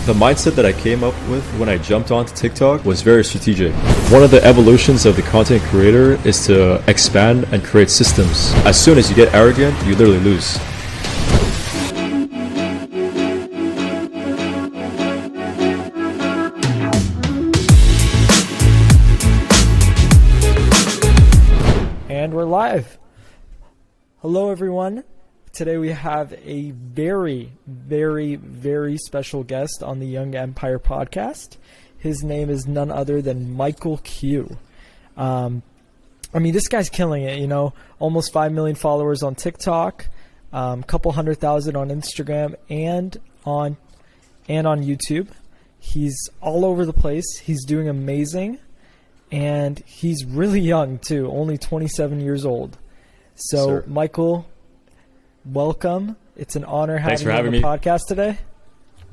The mindset that I came up with when I jumped onto TikTok was very strategic. One of the evolutions of the content creator is to expand and create systems. As soon as you get arrogant, you literally lose. And we're live. Hello, everyone. Today we have a very, very, very special guest on the Young Empire podcast. His name is none other than King Khieu. This guy's killing it, almost 5 million followers on TikTok, couple 100,000 on Instagram and on YouTube. He's all over the place. He's doing amazing. And he's really young too, only 27 years old. So, Michael, welcome. It's an honor having you on the podcast today.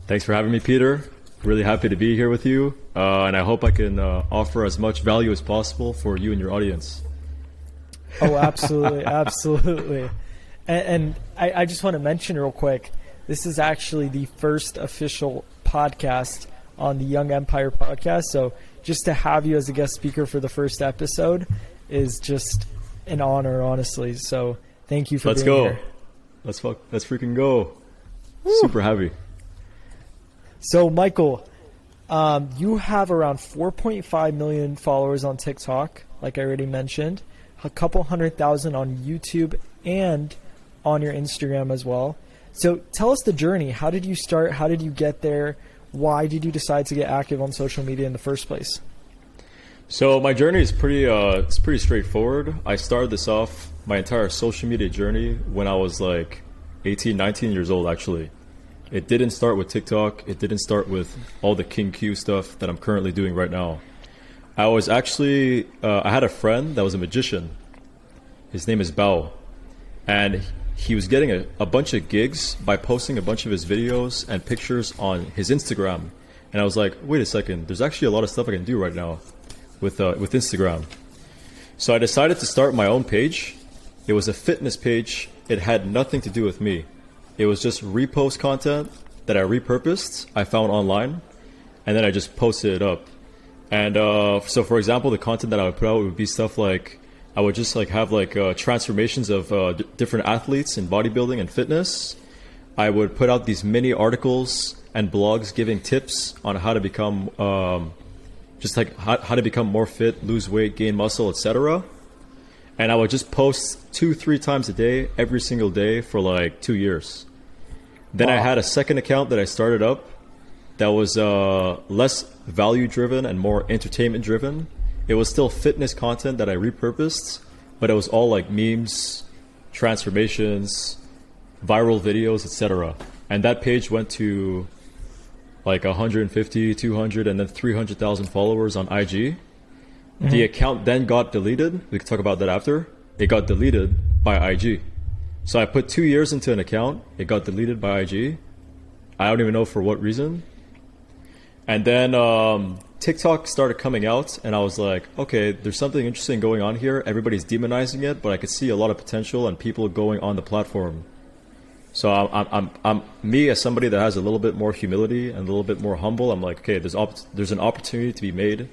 Thanks for having me, Peter. Really happy to be here with you. And I hope I can offer as much value as possible for you and your audience. Oh, absolutely. Absolutely. And I just want to mention real quick, this is actually the first official podcast on the Young Empire podcast. So just to have you as a guest speaker for the first episode is just an honor, honestly. So thank you for being here. Let's freaking go. Woo. Super happy. So Michael, you have around 4.5 million followers on TikTok, like I already mentioned, a couple 100,000 on YouTube and on your Instagram as well. So tell us the journey. How did you start? How did you get there? Why did you decide to get active on social media in the first place? So my journey is pretty straightforward. I started this off, my entire social media journey, when I was like 18, 19 years old, actually. It didn't start with TikTok. It didn't start with all the King Khieu stuff that I'm currently doing right now. I was actually, I had a friend that was a magician. His name is Bao. And he was getting a bunch of gigs by posting a bunch of his videos and pictures on his Instagram. And I was like, wait a second, there's actually a lot of stuff I can do right now with Instagram. So I decided to start my own page. It was a fitness page. It had nothing to do with me. It was just repost content that I repurposed, I found online, and then I just posted it up. And so for example, the content that I would put out would be stuff like, I would just have transformations of different athletes in bodybuilding and fitness. I would put out these mini articles and blogs giving tips on how to become how to become more fit, lose weight, gain muscle, etc. And I would just post 2-3 times a day, every single day for like 2 years. Then wow. I had a second account that I started up that was less value driven and more entertainment driven. It was still fitness content that I repurposed, but it was all like memes, transformations, viral videos, etc. And that page went to like 150, 200, and then 300,000 followers on IG. Mm-hmm. The account then got deleted. We can talk about that after. It got deleted by IG. So I put 2 years into an account. It got deleted by IG. I don't even know for what reason. And then TikTok started coming out, and I was like, okay, there's something interesting going on here. Everybody's demonizing it, but I could see a lot of potential and people going on the platform. So I'm me as somebody that has a little bit more humility and a little bit more humble. I'm like, okay, there's an opportunity to be made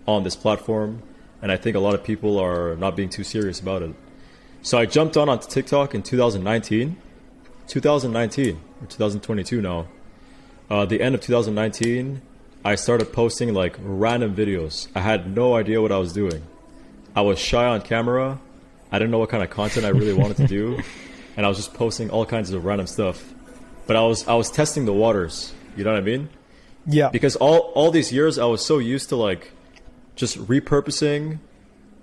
on this platform, and I think a lot of people are not being too serious about it. So I jumped onto TikTok in 2019 or 2022 now. The end of 2019, I started posting like random videos. I had no idea what I was doing. I was shy on camera. I didn't know what kind of content I really wanted to do. And I was just posting all kinds of random stuff. But I was testing the waters. You know what I mean? Yeah. Because all these years I was so used to like just repurposing,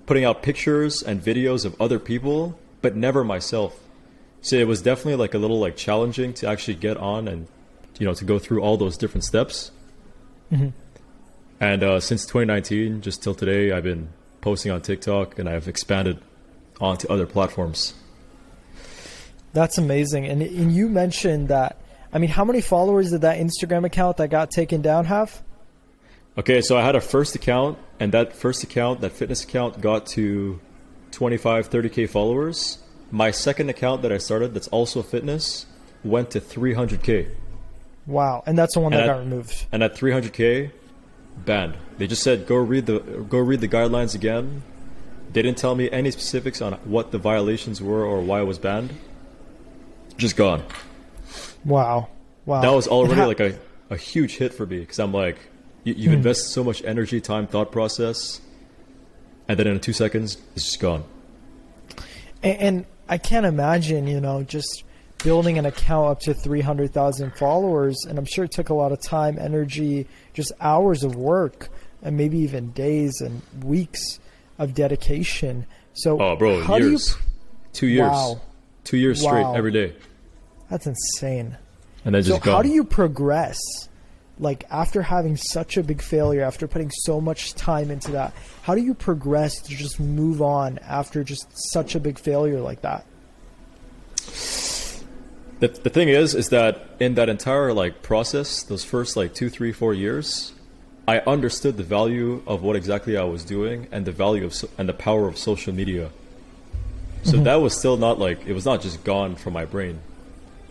putting out pictures and videos of other people, but never myself. So it was definitely like a little like challenging to actually get on and to go through all those different steps. Mm-hmm. And since 2019, just till today, I've been posting on TikTok, and I've expanded onto other platforms. That's amazing. And you mentioned that, how many followers did that Instagram account that got taken down have? Okay, so I had a first account, and that fitness account got to 25, 30K followers. My second account that I started that's also fitness went to 300K. Wow. And that's the one And that at, got removed. and at 300K, banned. They just said go read the guidelines again. They didn't tell me any specifics on what the violations were or why it was banned. Just gone. Wow. Wow. That was already like a huge hit for me because I'm like, you've invested so much energy, time, thought process, and then in 2 seconds, it's just gone. And I can't imagine, just building an account up to 300,000 followers. And I'm sure it took a lot of time, energy, just hours of work, and maybe even days and weeks of dedication. So, oh, bro, how years. 2 years. Wow. 2 years straight, Wow. every day. That's insane. And then just So gone. how do you progress? Like after having such a big failure, after putting so much time into that, how do you progress to just move on after just such a big failure like that? The thing is that in that entire like process, those first like 2, 3, 4 years, I understood the value of what exactly I was doing and the value of and the power of social media. So that was still not like, it was not just gone from my brain.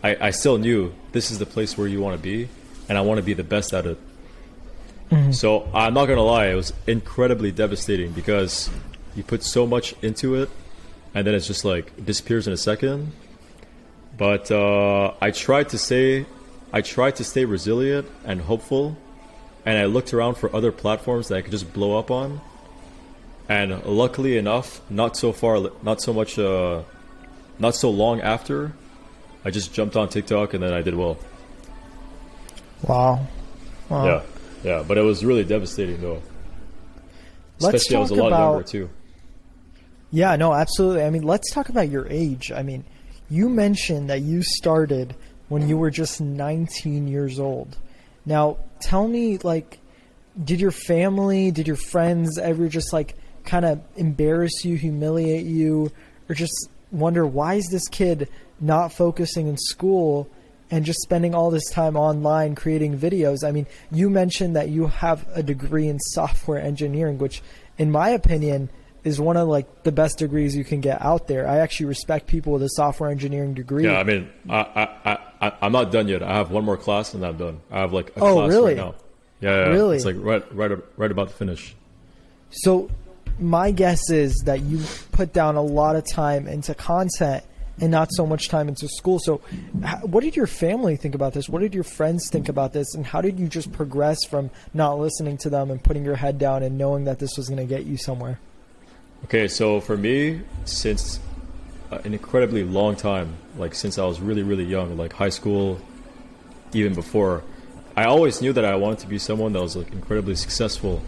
I still knew this is the place where you want to be, and I want to be the best at it. So I'm not going to lie, it was incredibly devastating because you put so much into it, and then it's just like, it disappears in a second. But I tried to stay resilient and hopeful, and I looked around for other platforms that I could just blow up on. And luckily enough, not so long after, I just jumped on TikTok and then I did well. Wow. Yeah, but it was really devastating though. Let's Especially I was a talk lot about, younger too. Yeah, no, absolutely. I mean, let's talk about your age. I mean, you mentioned that you started when you were just 19 years old. Now, tell me, like, did your family, did your friends ever just like kind of embarrass you, humiliate you, or just wonder why is this kid not focusing in school and just spending all this time online creating videos? I mean, you mentioned that you have a degree in software engineering, which in my opinion is one of like the best degrees you can get out there. I actually respect people with a software engineering degree. Yeah, I mean, I'm not done yet. I have one more class and I'm done. I have like a Oh, class really? right now. Yeah, Really? It's like right about to finish. So my guess is that you put down a lot of time into content and not so much time into school. So what did your family think about this? What did your friends think about this? And how did you just progress from not listening to them and putting your head down and knowing that this was going to get you somewhere? Okay, so for me, since an incredibly long time, like since I was really, really young, like high school, even before, I always knew that I wanted to be someone that was like incredibly successful.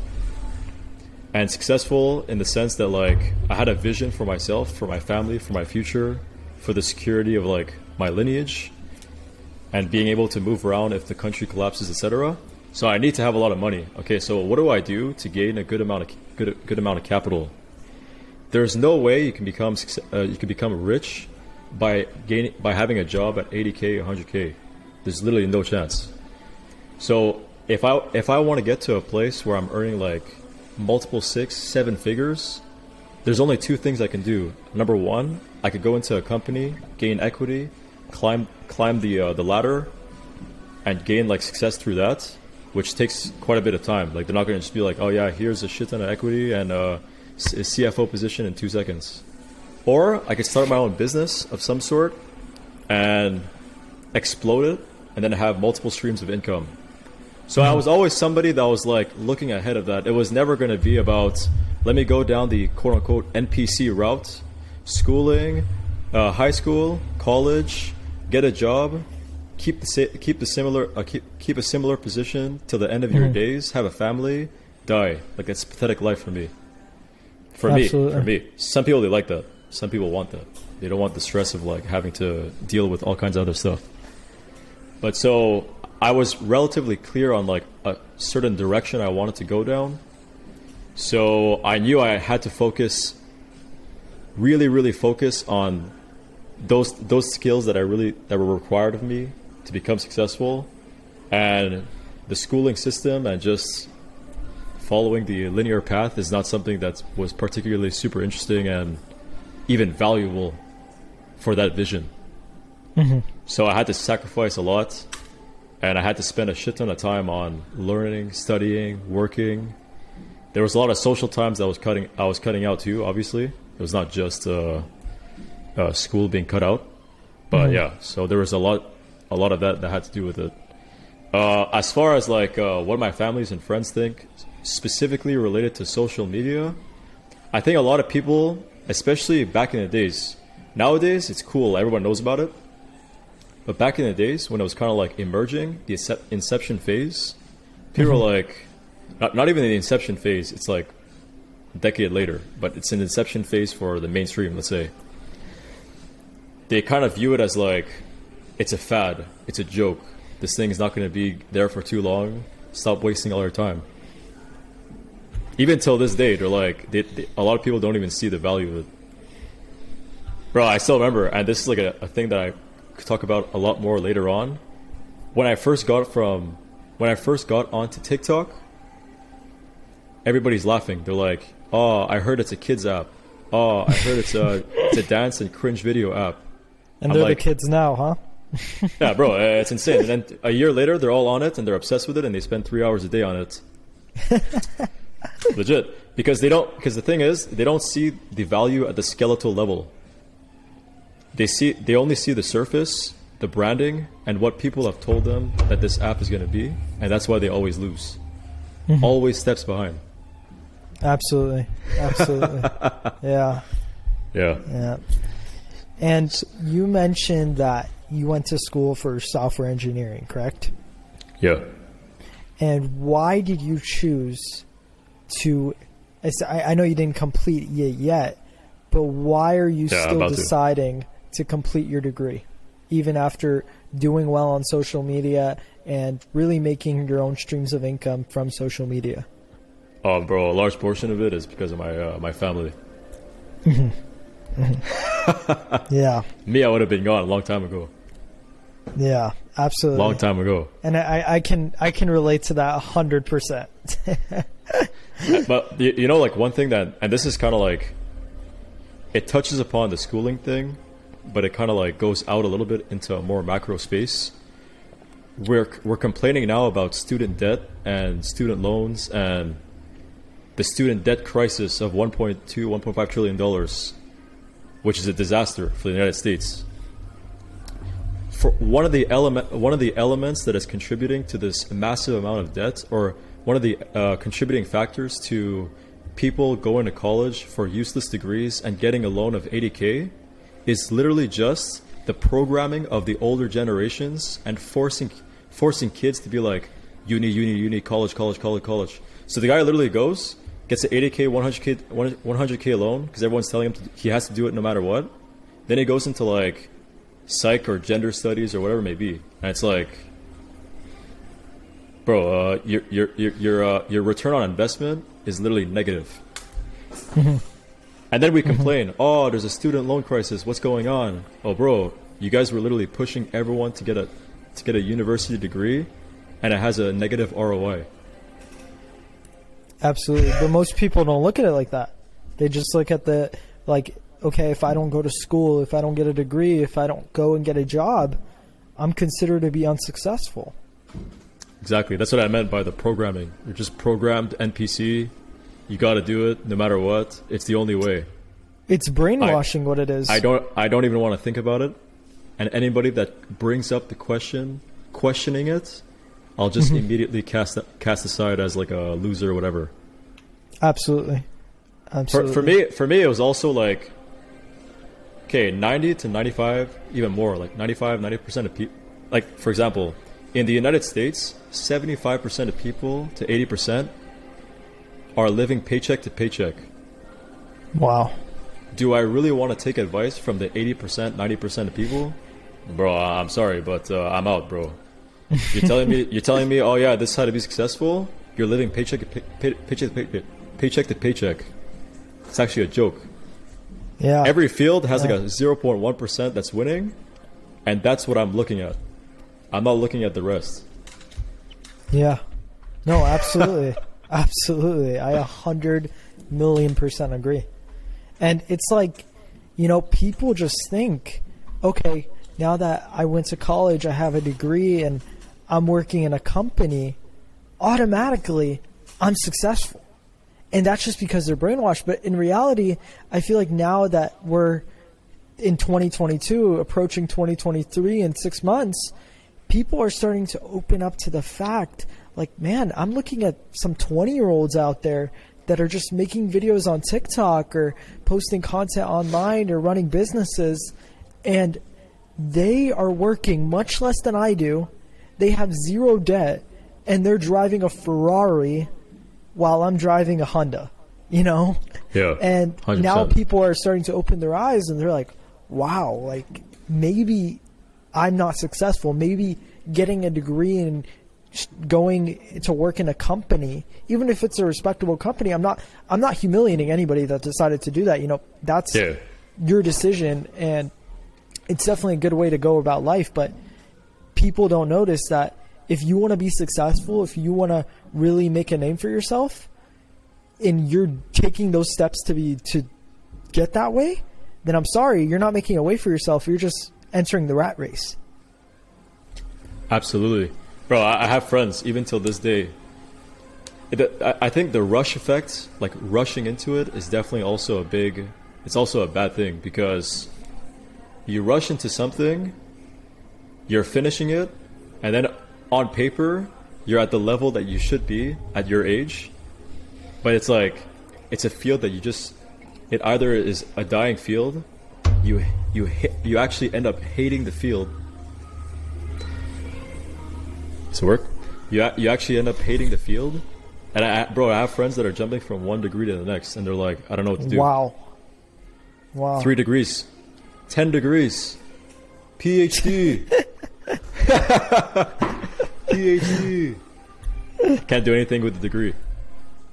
And successful in the sense that like I had a vision for myself, for my family, for my future, for the security of like my lineage, and being able to move around if the country collapses, etc. So I need to have a lot of money. Okay, so what do I do to gain a good amount of capital? There's no way you can become rich by having a job at 80K, 100K. There's literally no chance. So if I want to get to a place where I'm earning like multiple 6, 7 figures, there's only 2 things I can do. Number one, I could go into a company, gain equity, climb the ladder, and gain like success through that, which takes quite a bit of time. Like they're not going to just be like, oh yeah, here's a shit ton of equity and a CFO position in 2 seconds. Or I could start my own business of some sort and explode it, and then have multiple streams of income. So I was always somebody that was like looking ahead of that. It was never going to be about, let me go down the quote unquote NPC route, schooling, high school, college, get a job, keep a similar position till the end of your days, have a family, die. Like that's a pathetic life for me. For me. Some people, they like that. Some people want that. They don't want the stress of like having to deal with all kinds of other stuff. But so I was relatively clear on like a certain direction I wanted to go down. So I knew I had to really focus on those skills that were required of me to become successful, and the schooling system and just following the linear path is not something that was particularly super interesting and even valuable for that vision. So I had to sacrifice a lot, and I had to spend a shit ton of time on learning, studying, working. There was a lot of social times that I was cutting out too. Obviously, it was not just school being cut out, but yeah. So there was a lot of that had to do with it. As far as like what my families and friends think, specifically related to social media, I think a lot of people, especially back in the days, nowadays it's cool, everyone knows about it. But back in the days when it was kind of like emerging, the inception phase, people were like, not even the inception phase, it's like a decade later, but it's an inception phase for the mainstream, let's say. They kind of view it as like, it's a fad, it's a joke. This thing is not going to be there for too long. Stop wasting all your time. Even till this day, they're like, a lot of people don't even see the value of it. Bro, I still remember, and this is like a thing that I could talk about a lot more later on. When I first got onto TikTok, everybody's laughing. They're like, "Oh, I heard it's a kids app. Oh, I heard it's a dance and cringe video app." And they're like, the kids now, huh? Yeah, bro, it's insane. And then a year later, they're all on it and they're obsessed with it, and they spend 3 hours a day on it. Legit, because the thing is, they don't see the value at the skeletal level. They only see the surface, the branding, and what people have told them that this app is going to be, and that's why they always lose. Always steps behind. Absolutely. Yeah. And you mentioned that you went to school for software engineering, correct? Yeah. And why did you choose to, I know you didn't complete it yet, but why are you still deciding to complete your degree, even after doing well on social media and really making your own streams of income from social media? Bro, a large portion of it is because of my family. Yeah. Me, I would have been gone a long time ago. Yeah, absolutely. Long time ago. And I can relate to that 100%. But you know, like one thing that, and this is kind of like, it touches upon the schooling thing, but it kind of like goes out a little bit into a more macro space. We're complaining now about student debt and student loans and the student debt crisis of $1.5 trillion, which is a disaster for the United States. For one of the elements that is contributing to this massive amount of debt, or one of the contributing factors to people going to college for useless degrees and getting a loan of $80K, is literally just the programming of the older generations and forcing kids to be like, uni, college. So the guy literally goes, gets an $80K, $100K loan because everyone's telling him he has to do it no matter what. Then he goes into like psych or gender studies or whatever it may be, and it's like, bro, your return on investment is literally negative. And then we complain, oh, there's a student loan crisis. What's going on? Oh, bro, you guys were literally pushing everyone to get a university degree, and it has a negative ROI. Absolutely. But most people don't look at it like that. They just look at okay, if I don't go to school, if I don't get a degree, if I don't go and get a job, I'm considered to be unsuccessful. Exactly. That's what I meant by the programming. You're just programmed NPC. You got to do it no matter what. It's the only way. It's brainwashing what it is. I don't even want to think about it. And anybody that brings up the questioning it, I'll just immediately cast aside as like a loser or whatever. Absolutely. For me, it was also like, okay, 90 to 95, even more, like 90% of people, like for example, in the United States, 75% of people to 80% are living paycheck to paycheck. Wow. Do I really want to take advice from the 80%, 90% of people? Bro, I'm sorry, but I'm out, bro. You're telling me, oh yeah, this is how to be successful. You're living paycheck to paycheck. It's actually a joke. Yeah. Every field has like a 0.1% that's winning, and that's what I'm looking at. I'm not looking at the rest. Yeah. No, absolutely. Absolutely. I 100,000,000% agree. And it's like, people just think, okay, now that I went to college, I have a degree and I'm working in a company, automatically I'm successful. And that's just because they're brainwashed. But in reality, I feel like now that we're in 2022, approaching 2023 in 6 months, people are starting to open up to the fact, like, man, I'm looking at some 20-year-olds out there that are just making videos on TikTok or posting content online or running businesses, and they are working much less than I do. They have zero debt, and they're driving a Ferrari while I'm driving a Honda, you know? Yeah. And 100%. now people are starting to open their eyes, and they're like, wow, like, maybe I'm not successful. Maybe getting a degree and going to work in a company, even if it's a respectable company, I'm not humiliating anybody that decided to do that. You know, that's your decision, and it's definitely a good way to go about life. But people don't notice that if you want to be successful, if you want to really make a name for yourself, and you're taking those steps to get that way, then I'm sorry, you're not making a way for yourself. You're just entering the rat race. Absolutely. Bro, I have friends, even till this day. I think the rush effect, like rushing into it, is definitely also it's also a bad thing, because you rush into something, you're finishing it, and then on paper, you're at the level that you should be at your age. But it's like, it's a field that it either is a dying field, you actually end up hating the field. Does it work? You actually end up hating the field. And I have friends that are jumping from one degree to the next, and they're like, I don't know what to do. Wow. 3 degrees, 10 degrees, PhD. PhD. Can't do anything with the degree.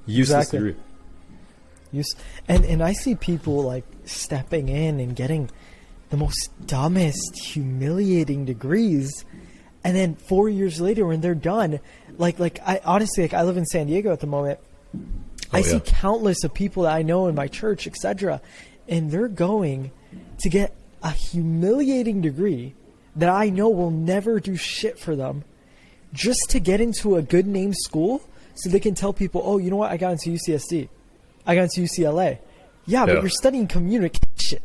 Useless degree. And I see people like stepping in and getting the most dumbest, humiliating degrees, and then 4 years later when they're done, like I honestly, like, I live in San Diego at the moment. I see countless of people that I know in my church, etc., and they're going to get a humiliating degree that I know will never do shit for them, just to get into a good name school so they can tell people, oh, you know what, I got into UCSD. I got into UCLA. Yeah, but you're studying communication.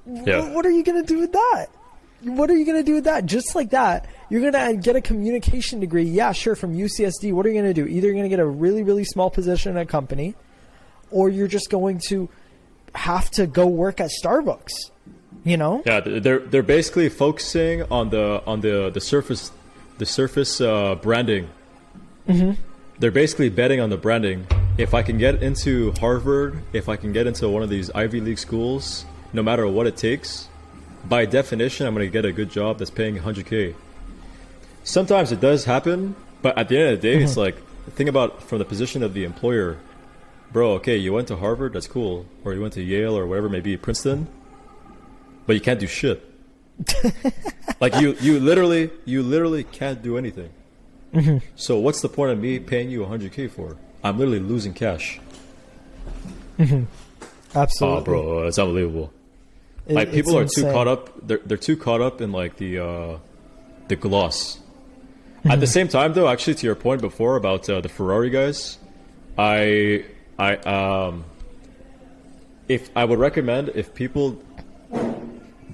Yeah. What are you going to do with that? What are you going to do with that? Just like that, you're going to get a communication degree. Yeah, sure, from UCSD. What are you going to do? Either you're going to get a really, really small position in a company, or you're just going to have to go work at Starbucks. You know? Yeah, they're basically focusing on the surface branding. Mm-hmm. They're basically betting on the branding. If I can get into Harvard, if I can get into one of these Ivy League schools, no matter what it takes, by definition, I'm going to get a good job that's paying 100K. Sometimes it does happen, but at the end of the day, it's like, think about from the position of the employer. Bro, okay, you went to Harvard, that's cool. Or you went to Yale or whatever, maybe Princeton, but you can't do shit. Like you literally can't do anything. Mm-hmm. So what's the point of me paying you 100K for? I'm literally losing cash. Mm-hmm. Absolutely. Oh, bro, it's unbelievable. Like people are too caught up. They're too caught up in like the gloss. Mm-hmm. At the same time, though, actually, to your point before about the Ferrari guys, if I would recommend, if people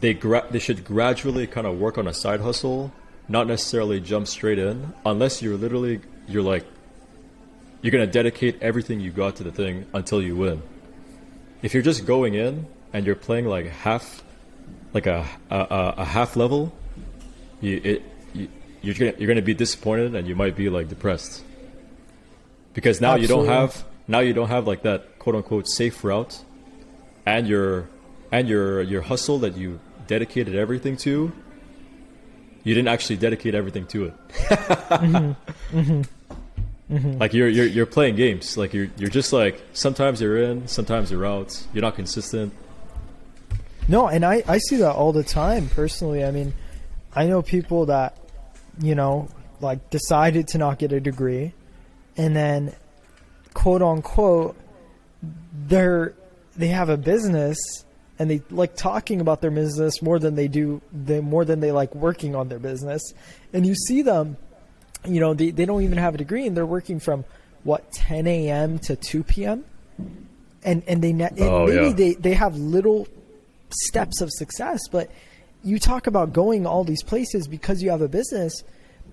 they should gradually kind of work on a side hustle, not necessarily jump straight in, unless you're gonna dedicate everything you got to the thing until you win. If you're just going in and you're playing like a half level, you're gonna be disappointed, and you might be like depressed, because now Absolutely. you don't have like that quote unquote safe route, and your hustle that you dedicated everything to, you didn't actually dedicate everything to it. Mm-hmm. Mm-hmm. Mm-hmm. Like you're playing games. Like you're just like, sometimes you're in, sometimes you're out. You're not consistent. No, and I see that all the time personally. I mean, I know people that, you know, like decided to not get a degree, and then quote unquote they have a business, and they like talking about their business more than they like working on their business. And you see them you know, they don't even have a degree, and they're working from what, 10 a.m. to 2 p.m. and they have little steps of success. But you talk about going all these places because you have a business,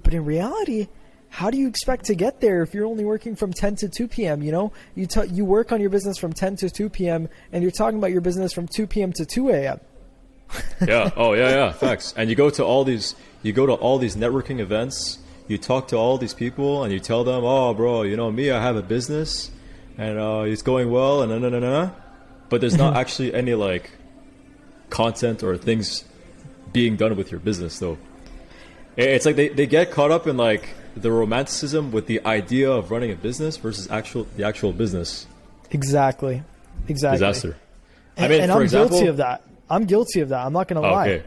but in reality, how do you expect to get there if you're only working from 10 to 2 p.m.? You know, you work on your business from 10 to 2 p.m. and you're talking about your business from 2 p.m. to 2 a.m. Yeah. Oh, yeah. Facts. And you go to all these networking events. You talk to all these people and you tell them, oh, bro, you know me, I have a business and it's going well and but there's not actually any like content or things being done with your business though. It's like they get caught up in like the romanticism with the idea of running a business versus the actual business. Exactly. Disaster. And, I'm guilty of that. I'm not going to lie. Okay.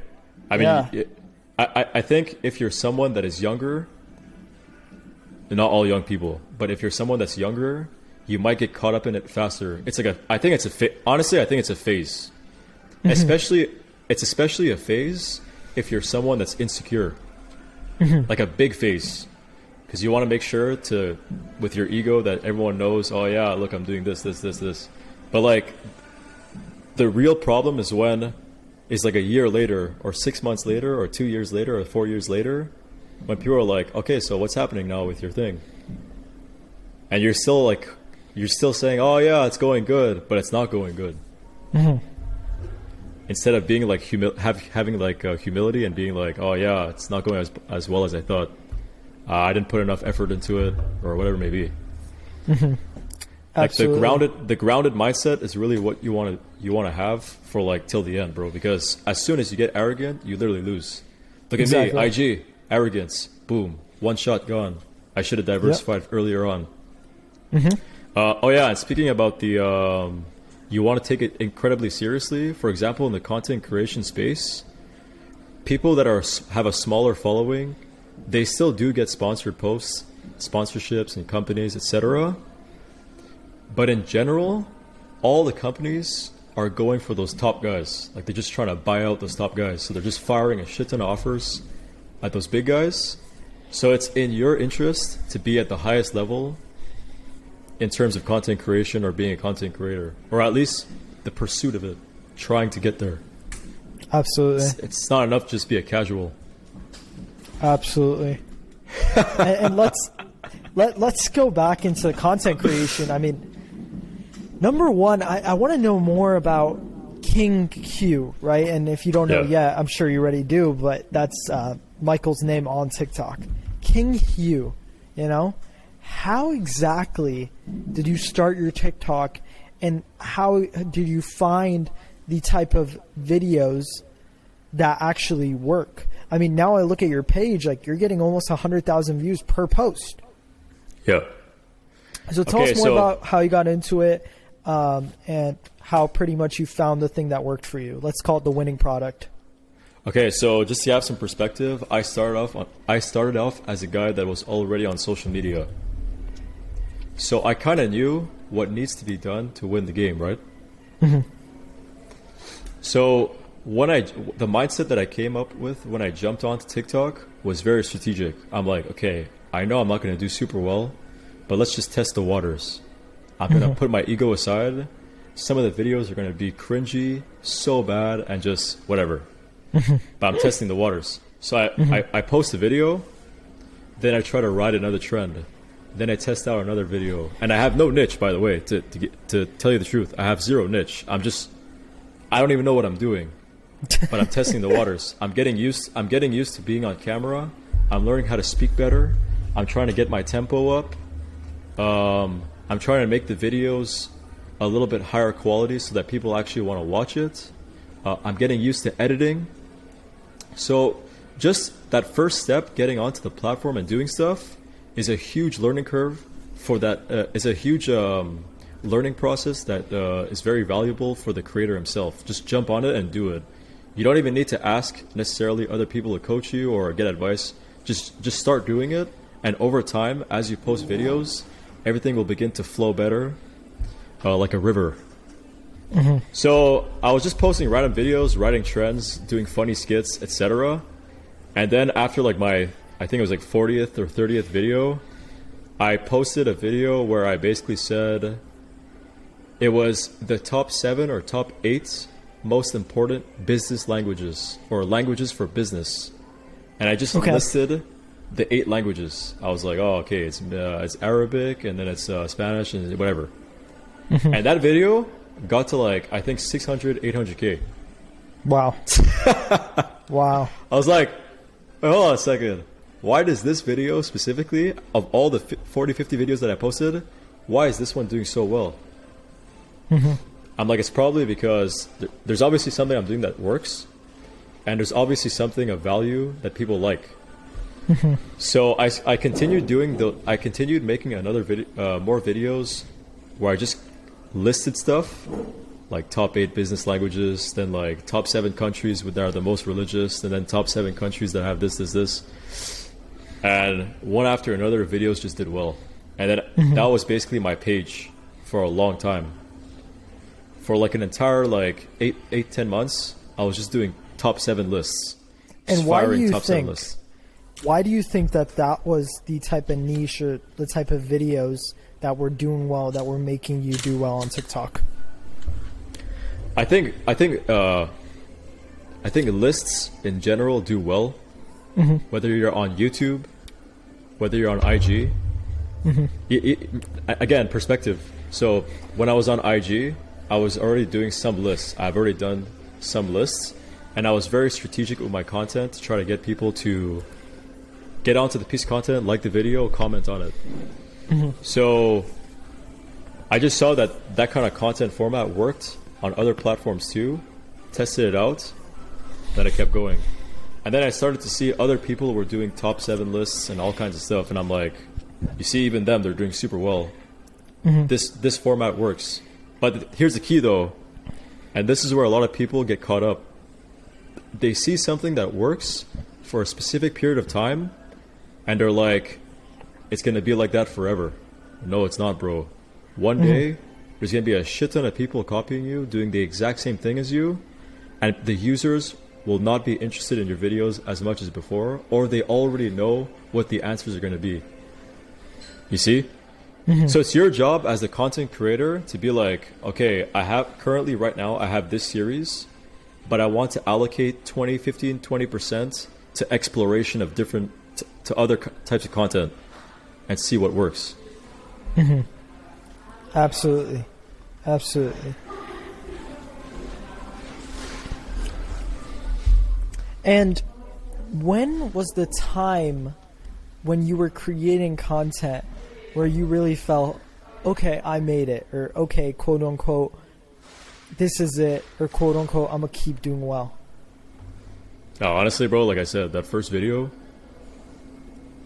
I mean, I think if you're someone that is younger, not all young people, but if you're someone that's younger, you might get caught up in it faster. It's like honestly, I think it's a phase. It's especially a phase if you're someone that's insecure, like a big phase, because you want to make sure with your ego that everyone knows, oh yeah, look, I'm doing this. But like the real problem is like a year later or 6 months later or 2 years later or 4 years later, when people are like, okay, so what's happening now with your thing? And you're still saying, oh yeah, it's going good, but it's not going good. Instead of being like having like humility and being like, oh yeah, it's not going as well as I thought. I didn't put enough effort into it, or whatever it may be. Like the grounded mindset is really what you want to have for like till the end, bro. Because as soon as you get arrogant, you literally lose. Look at me, IG, arrogance, boom, one shot gone. I should have diversified earlier on. Oh yeah, and speaking about the you want to take it incredibly seriously. For example, in the content creation space, people that have a smaller following, they still do get sponsored posts, sponsorships, and companies, etc. But in general, all the companies are going for those top guys. Like they're just trying to buy out those top guys. So they're just firing a shit ton of offers at those big guys. So it's in your interest to be at the highest level in terms of content creation or being a content creator, or at least the pursuit of it, trying to get there. Absolutely. It's not enough to just be a casual. Absolutely. and let's go back into content creation. I mean, number one, I want to know more about King Khieu, right? And if you don't know yet, I'm sure you already do, but that's Michael's name on TikTok. King Khieu, you know? How exactly did you start your TikTok, and how did you find the type of videos that actually work? I mean, now I look at your page, like you're getting almost 100,000 views per post. Yeah. So tell us more about how you got into it, and how pretty much you found the thing that worked for you. Let's call it the winning product. Okay, so just to have some perspective, I started off as a guy that was already on social media. So I kind of knew what needs to be done to win the game, right? So the mindset that I came up with when I jumped onto TikTok was very strategic. I'm like, okay, I know I'm not going to do super well, but let's just test the waters. I'm going to put my ego aside. Some of the videos are going to be cringy, so bad, and just whatever. But I'm testing the waters. So I post a video, then I try to ride another trend. Then I test out another video. And I have no niche, by the way, to tell you the truth. I have zero niche. I don't even know what I'm doing. But I'm testing the waters. I'm getting used to being on camera. I'm learning how to speak better. I'm trying to get my tempo up. I'm trying to make the videos a little bit higher quality so that people actually want to watch it. I'm getting used to editing. So just that first step, getting onto the platform and doing stuff, is a huge learning curve for that. Is a huge learning process that is very valuable for the creator himself. Just jump on it and do it. You don't even need to ask necessarily other people to coach you or get advice. Just start doing it, and over time, as you post videos, everything will begin to flow better, like a river. So I was just posting random videos, writing trends, doing funny skits, etc. And then after like my I think it was like 40th or 30th video, I posted a video where I basically said it was the top 7 or top 8 most important business languages or languages for business. And I just listed the 8 languages. I was like, oh, okay, it's Arabic, and then it's Spanish, and whatever. And that video got to like, I think 600, 800K. Wow. Wow. I was like, wait, hold on a second. Why does this video specifically, of all the 40, 50 videos that I posted, why is this one doing so well? I'm like, it's probably because there's obviously something I'm doing that works, and there's obviously something of value that people like. So I continued making another video, more videos where I just listed stuff like top 8 business languages, then like top 7 countries that are the most religious, and then top 7 countries that have this. And one after another, videos just did well. And then that was basically my page for a long time. For like an entire like 10 months, I was just doing top 7 lists. And why do you think that was the type of niche or the type of videos that were doing well, that were making you do well on TikTok? I think lists in general do well. Whether you're on YouTube, whether you're on IG. Again, perspective. So when I was on IG, I was already doing some lists. I've already done some lists, and I was very strategic with my content to try to get people to get onto the piece of content, like the video, comment on it. So I just saw that kind of content format worked on other platforms too, tested it out, then I kept going. And then I started to see other people were doing top 7 lists and all kinds of stuff, and I'm like, you see, even them, they're doing super well. This format works. But here's the key though, and this is where a lot of people get caught up. They see something that works for a specific period of time, and they're like, it's going to be like that forever. No, it's not, bro. One day, there's going to be a shit ton of people copying you, doing the exact same thing as you, and the users will not be interested in your videos as much as before, or they already know what the answers are going to be. You see? So it's your job as the content creator to be like, okay, currently right now I have this series, but I want to allocate 20% to exploration of different, to other types of content and see what works. Absolutely. And when was the time when you were creating content where you really felt, okay, I made it, or okay, quote unquote, this is it, or quote unquote, I'm gonna keep doing well? Oh, honestly, bro, like I said, that first video,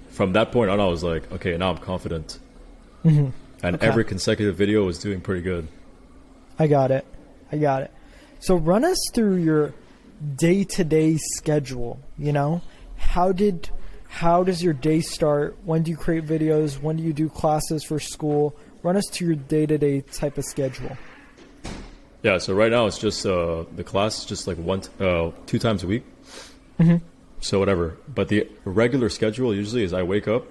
from that point on, I was like, okay, now I'm confident. And every consecutive video was doing pretty good. I got it. So run us through your day-to-day schedule. How does your day start? When do you create videos? When do you do classes for school? Run us to your day-to-day type of schedule. Yeah, so right now it's just the class is just like 2 times a week. So whatever. But the regular schedule usually is I wake up,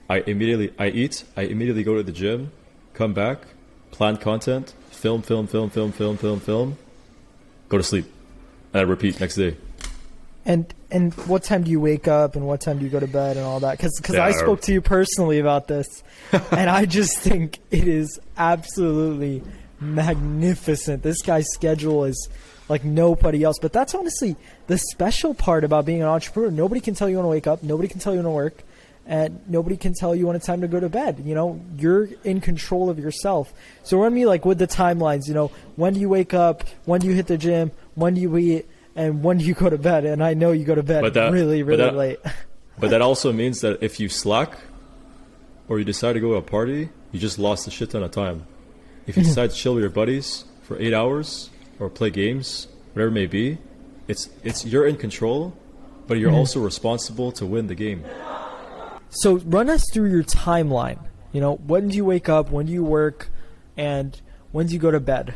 I eat, I immediately go to the gym, come back, plan content, film, go to sleep, and I repeat next day. And what time do you wake up and what time do you go to bed and all that? Because I spoke to you personally about this, and I just think it is absolutely magnificent. This guy's schedule is like nobody else. But that's honestly the special part about being an entrepreneur. Nobody can tell you when to wake up. Nobody can tell you when to work. And nobody can tell you when it's time to go to bed. You're in control of yourself. So run me like with the timelines, when do you wake up? When do you hit the gym? When do you eat? And when do you go to bed? And I know you go to bed really late. But that also means that if you slack or you decide to go to a party, you just lost a shit ton of time. If you decide to chill with your buddies for 8 hours or play games, whatever it may be, it's you're in control, but you're also responsible to win the game. So run us through your timeline. When do you wake up? When do you work? And when do you go to bed?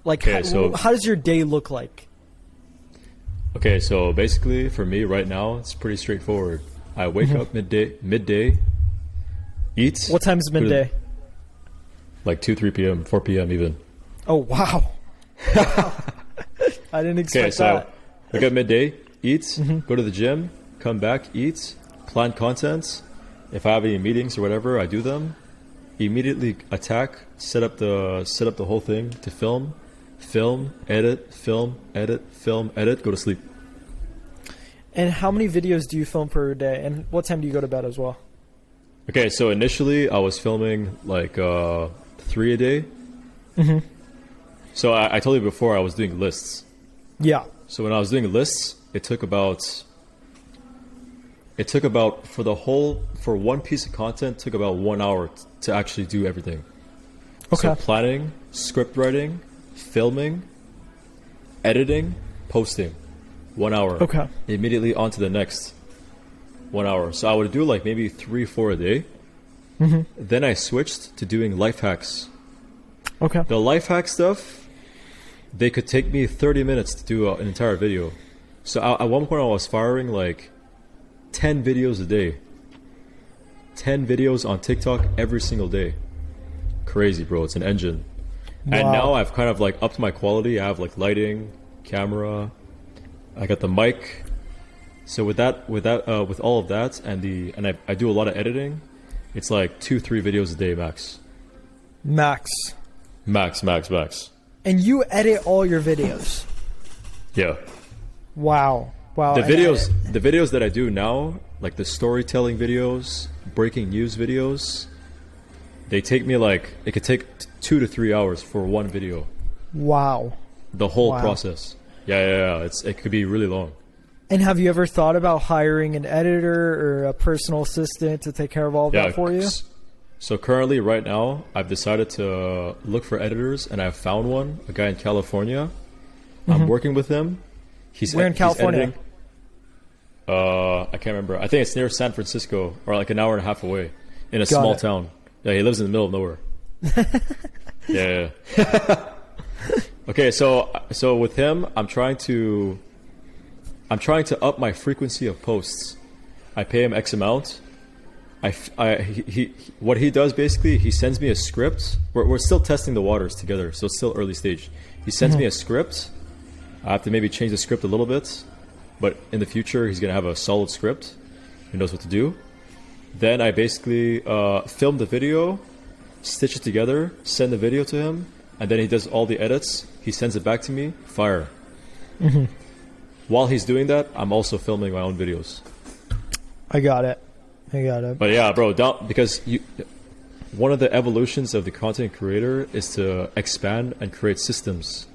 Like, how does your day look like? Okay, so basically for me right now, it's pretty straightforward. I wake up midday, eat. What time is midday? Like 2, 3 p.m., 4 p.m. even. Oh, wow. I didn't expect that. Wake up midday, eat, go to the gym, come back, eat, plan content. If I have any meetings or whatever, I do them. Immediately attack, set up the whole thing to film, edit, go to sleep. And how many videos do you film per day? And what time do you go to bed as well? Okay, so initially I was filming like 3 a day. So I told you before I was doing lists. Yeah. So when I was doing lists, it took about for one piece of content took about 1 hour to actually do everything. Okay. So planning, script writing, filming, editing, posting, 1 hour. Okay. Immediately on to the next 1 hour. So I would do like maybe 3, 4 a day. Then I switched to doing life hacks. Okay. The life hack stuff, they could take me 30 minutes to do an entire video. So at one point I was firing like 10 videos a day. 10 videos on TikTok every single day. Crazy, bro. It's an engine. Wow. And now I've kind of like upped my quality. I have like lighting, camera. I got the mic. So with all of that and I do a lot of editing, it's like 2, 3 videos a day max. Max. And you edit all your videos? Yeah. Wow. The videos that I do now, like the storytelling videos, breaking news videos, they take me like, it could take 2 to 3 hours for one video. Wow. The whole process. Yeah. It could be really long. And have you ever thought about hiring an editor or a personal assistant to take care of all of that for you? So currently, right now, I've decided to look for editors, and I've found one, a guy in California. I'm working with him. Where in California? He's editing, I can't remember. I think it's near San Francisco, or like an hour and a half away, in a small town. Yeah, he lives in the middle of nowhere. Yeah. Okay, so with him, I'm trying to up my frequency of posts. I pay him X amount. What he does basically, he sends me a script. We're still testing the waters together, so it's still early stage. He sends me a script. I have to maybe change the script a little bit, but in the future he's gonna have a solid script. He knows what to do. Then I basically film the video, stitch it together, send the video to him, and then he does all the edits. He sends it back to me. Fire. While he's doing that, I'm also filming my own videos. I got it. But yeah, bro, because one of the evolutions of the content creator is to expand and create systems.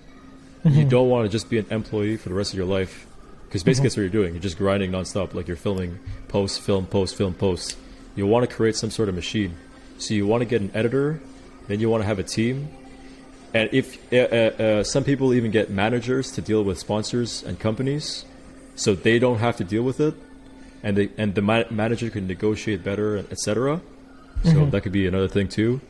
You don't want to just be an employee for the rest of your life, because basically that's what you're doing. You're just grinding nonstop, like you're filming post, film, post, film, post. You want to create some sort of machine. So you want to get an editor, then you want to have a team. And if some people even get managers to deal with sponsors and companies, so they don't have to deal with it, and the manager can negotiate better, etc. So that could be another thing too.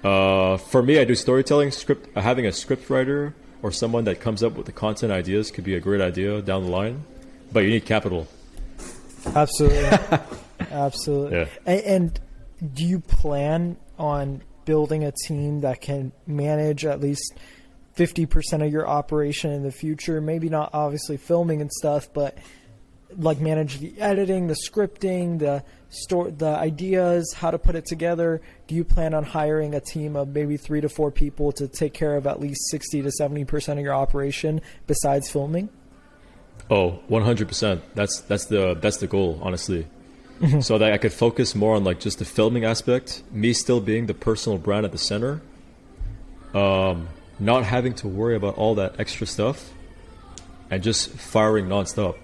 For me, I do storytelling. Having a script writer or someone that comes up with the content ideas could be a great idea down the line, but you need capital. Absolutely. Absolutely. Yeah. And do you plan on building a team that can manage at least 50% of your operation in the future? Maybe not obviously filming and stuff, but like manage the editing, the scripting, the ideas, how to put it together. Do you plan on hiring a team of maybe 3 to 4 people to take care of at least 60 to 70% of your operation besides filming? Oh, 100%. That's the goal, honestly. So that I could focus more on like just the filming aspect, me still being the personal brand at the center, not having to worry about all that extra stuff, and just firing nonstop.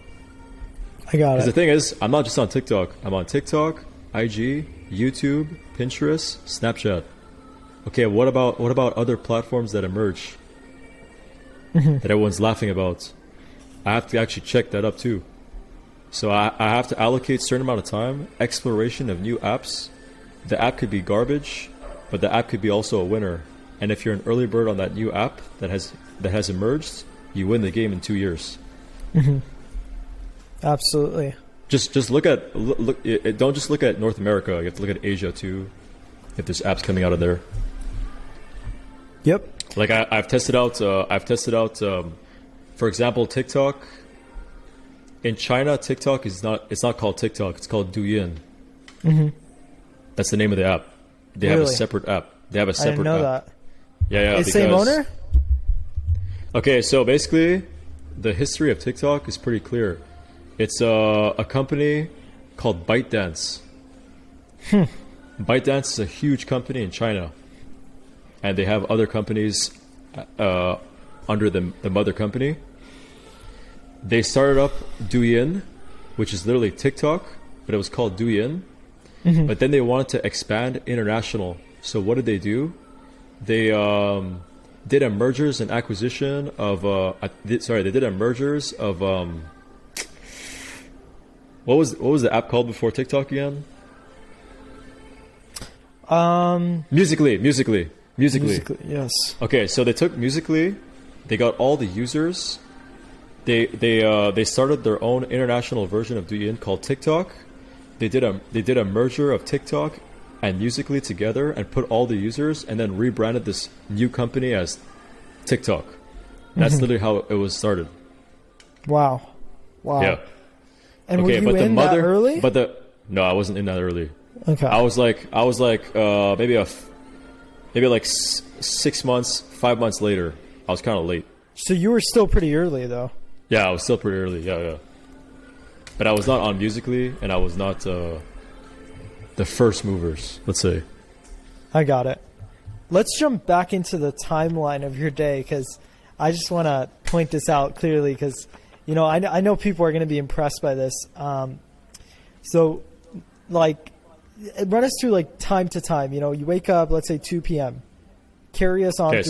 I got it. Because the thing is, I'm not just on TikTok. I'm on TikTok, IG, YouTube, Pinterest, Snapchat. Okay, what about other platforms that emerge that everyone's laughing about? I have to actually check that up too. So I have to allocate a certain amount of time, exploration of new apps. The app could be garbage, but the app could be also a winner. And if you're an early bird on that new app that has emerged, you win the game in 2 years. Absolutely. Just look at don't just look at North America. You have to look at Asia too. If there's apps coming out of there. Yep. Like I've tested out. For example, TikTok. In China, TikTok is not. It's not called TikTok. It's called Douyin. That's the name of the app. They have a Really? separate app. They have a I didn't separate know app. that. Yeah. It's same owner? Okay, so basically, the history of TikTok is pretty clear. It's a company called ByteDance. ByteDance is a huge company in China, and they have other companies under the mother company. They started up Douyin, which is literally TikTok, but it was called Douyin. But then they wanted to expand international. So what did they do? They did a mergers and acquisition of. They did a mergers of. What was the app called before TikTok again? Musically. Yes. Okay, so they took Musically, they got all the users. They started their own international version of Douyin called TikTok. They did a merger of TikTok and Musically together and put all the users and then rebranded this new company as TikTok. That's literally how it was started. Wow. Yeah. And were you in that early? No, I wasn't in that early. Okay. I was like maybe 6 months, 5 months later. I was kind of late. So you were still pretty early, though. Yeah, I was still pretty early. Yeah. But I was not on Musically, and I was not the first movers, let's say. I got it. Let's jump back into the timeline of your day, because I just want to point this out clearly, because I know people are going to be impressed by this. So, like, run us through like time to time. You wake up, let's say 2 p.m. Carry us on. Okay,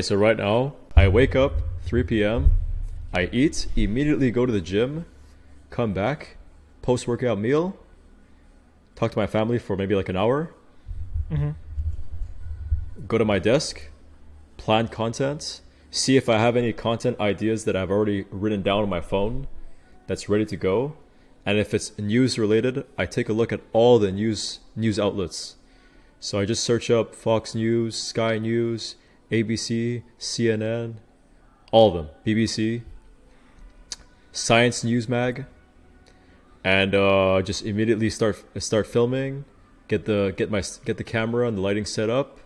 so right now, I wake up 3 p.m. I eat, immediately go to the gym, come back, post-workout meal, talk to my family for maybe like an hour, go to my desk, plan content, see if I have any content ideas that I've already written down on my phone that's ready to go. And if it's news related, I take a look at all the news outlets. So I just search up Fox News, Sky News, ABC, CNN, all of them, BBC, Science News Mag, and just immediately start filming, get the camera and the lighting set up,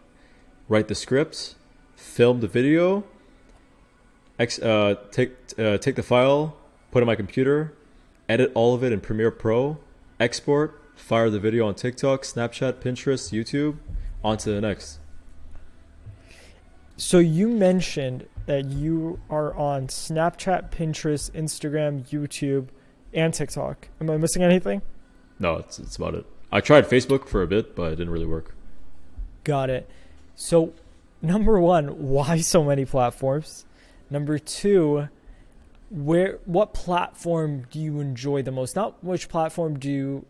write the script, film the video, take the file, put it on my computer, edit all of it in Premiere Pro, export, fire the video on TikTok, Snapchat, Pinterest, YouTube, on to the next. So you mentioned that you are on Snapchat, Pinterest, Instagram, YouTube, and TikTok. Am I missing anything? No, it's about it. I tried Facebook for a bit, but it didn't really work. Got it. So, number one, why so many platforms? Number two, what platform do you enjoy the most? Not which platform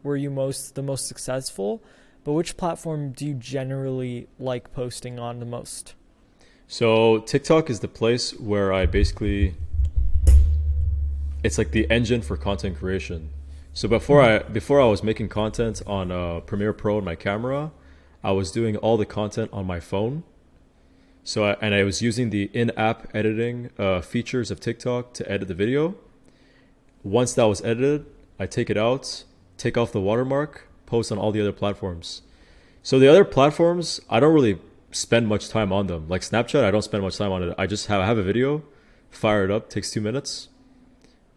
were you the most successful, but which platform do you generally like posting on the most? So TikTok is the place where it's like the engine for content creation. So before I was making content on Premiere Pro and my camera, I was doing all the content on my phone. So I was using the in-app editing features of TikTok to edit the video. Once that was edited, I take it out, take off the watermark, post on all the other platforms. So the other platforms, I don't really spend much time on them. Like Snapchat, I don't spend much time on it. I just have a video, fire it up, takes 2 minutes.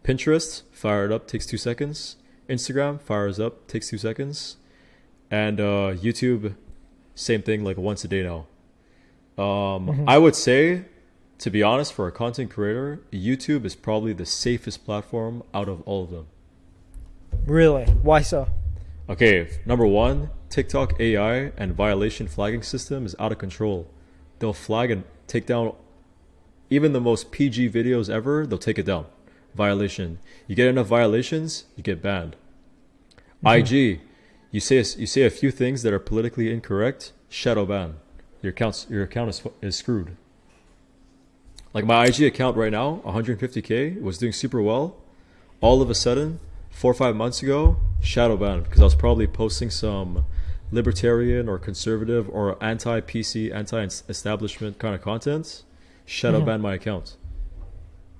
Pinterest, fire it up, takes 2 seconds. Instagram, fires up, takes 2 seconds. And YouTube, same thing, like once a day now. I would say, to be honest, for a content creator, YouTube is probably the safest platform out of all of them. Really? Why so? Okay, number one, TikTok AI and violation flagging system is out of control. They'll flag and take down even the most PG videos ever, they'll take it down. Violation. You get enough violations, you get banned. IG, you say a few things that are politically incorrect, shadow ban. Your account is screwed. Like my IG account right now, 150K, was doing super well. All of a sudden, 4 or 5 months ago, shadow banned because I was probably posting some libertarian or conservative or anti-PC, anti-establishment kind of content. Shadow banned my account.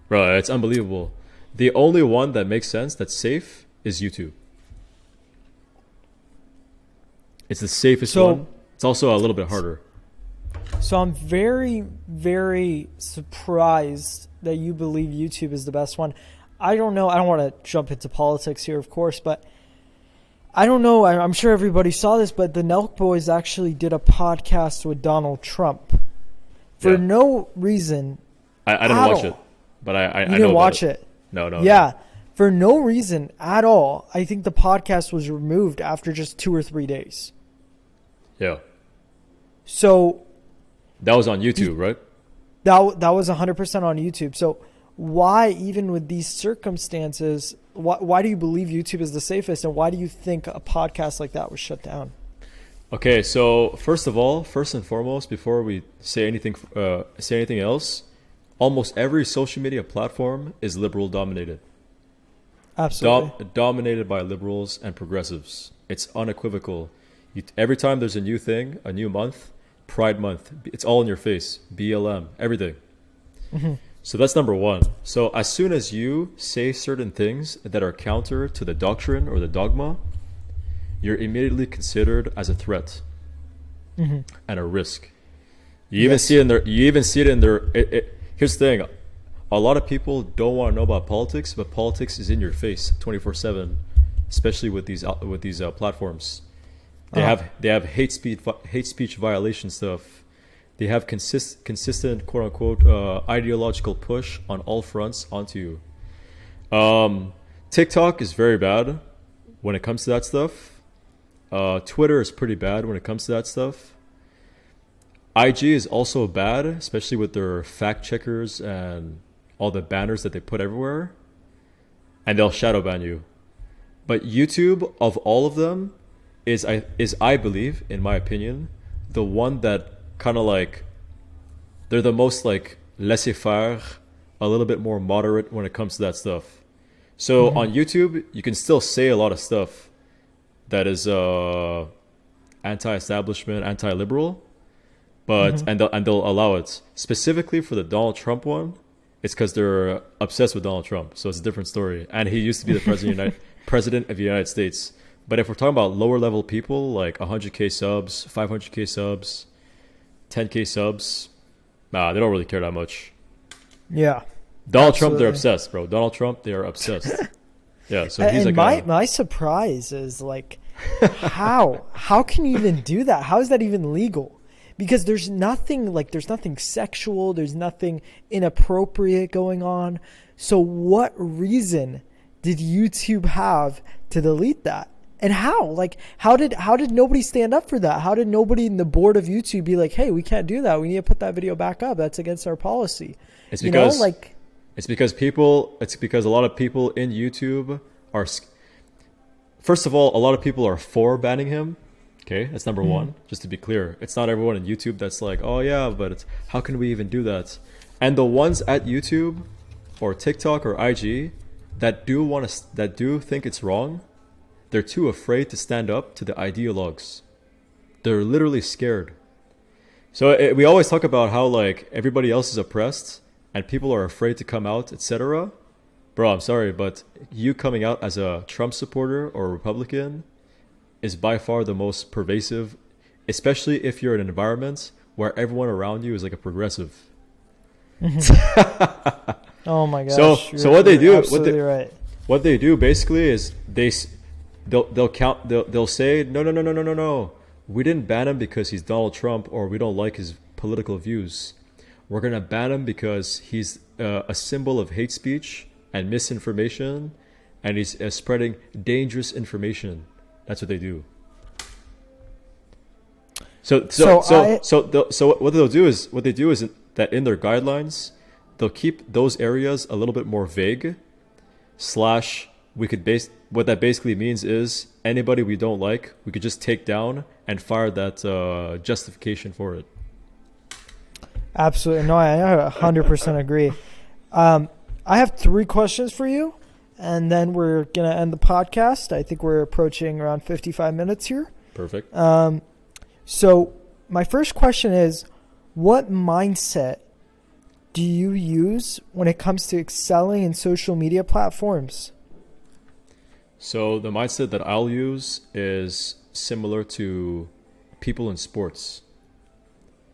Bro, it's unbelievable. The only one that makes sense, that's safe, is YouTube. It's the safest one. It's also a little bit harder. So I'm very, very surprised that you believe YouTube is the best one. I don't know. I don't want to jump into politics here, of course, but I don't know. I'm sure everybody saw this, but the Nelk Boys actually did a podcast with Donald Trump for no reason. I didn't watch it, but I didn't know watch it. No. Yeah, for no reason at all. I think the podcast was removed after just 2 or 3 days. Yeah. So that was on YouTube, right? That was 100% on YouTube. So why, even with these circumstances, why do you believe YouTube is the safest, and why do you think a podcast like that was shut down? Okay, so first and foremost, before we say anything else, almost every social media platform is liberal dominated. Absolutely. Dominated by liberals and progressives. It's unequivocal. Every time there's a new thing, a new month, Pride Month, it's all in your face. BLM, everything. Mm-hmm. So that's number one. So as soon as you say certain things that are counter to the doctrine or the dogma, you're immediately considered as a threat and a risk. You even see it in their. Here's the thing: a lot of people don't want to know about politics, but politics is in your face 24/7, especially with these platforms. They have hate speech violation stuff. They have consistent quote unquote ideological push on all fronts onto you. TikTok is very bad when it comes to that stuff. Twitter is pretty bad when it comes to that stuff. IG is also bad, especially with their fact checkers and all the banners that they put everywhere, and they'll shadow ban you. But YouTube, of all of them, is I believe, in my opinion, the one that kind of like, they're the most like laissez-faire, a little bit more moderate when it comes to that stuff. So on YouTube, you can still say a lot of stuff that is anti-establishment, anti-liberal, but and they'll allow it. Specifically for the Donald Trump one, it's because they're obsessed with Donald Trump, so it's a different story. And he used to be the president of the United States. But if we're talking about lower level people, like 100K subs, 500K subs, 10K subs, nah, they don't really care that much. Yeah. Donald Trump, they're obsessed, bro. Donald Trump, they are obsessed. Yeah, so he's and like my surprise is like, how can you even do that? How is that even legal? Because there's nothing sexual, there's nothing inappropriate going on. So what reason did YouTube have to delete that? And how? Like, how did nobody stand up for that? How did nobody in the board of YouTube be like, hey, we can't do that. We need to put that video back up. That's against our policy. It's because a lot of people in YouTube are, first of all, a lot of people are for banning him. Okay, that's number one. Just to be clear, it's not everyone in YouTube that's like, oh yeah, but how can we even do that? And the ones at YouTube or TikTok or IG that do think it's wrong, they're too afraid to stand up to the ideologues. They're literally scared. So we always talk about how like everybody else is oppressed and people are afraid to come out, etc. Bro, I'm sorry, but you coming out as a Trump supporter or a Republican is by far the most pervasive, especially if you're in an environment where everyone around you is like a progressive. Oh my gosh! So what they do? What they do basically is they'll say no. We didn't ban him because he's Donald Trump or we don't like his political views. We're gonna ban him because he's a symbol of hate speech and misinformation, and he's spreading dangerous information. That's what they do. So what they do is that in their guidelines, they'll keep those areas a little bit more vague. What that basically means is anybody we don't like, we could just take down and fire that justification for it. Absolutely. No, I 100% agree. I have 3 questions for you, and then we're going to end the podcast. I think we're approaching around 55 minutes here. Perfect. So my first question is, what mindset do you use when it comes to excelling in social media platforms? So the mindset that I'll use is similar to people in sports.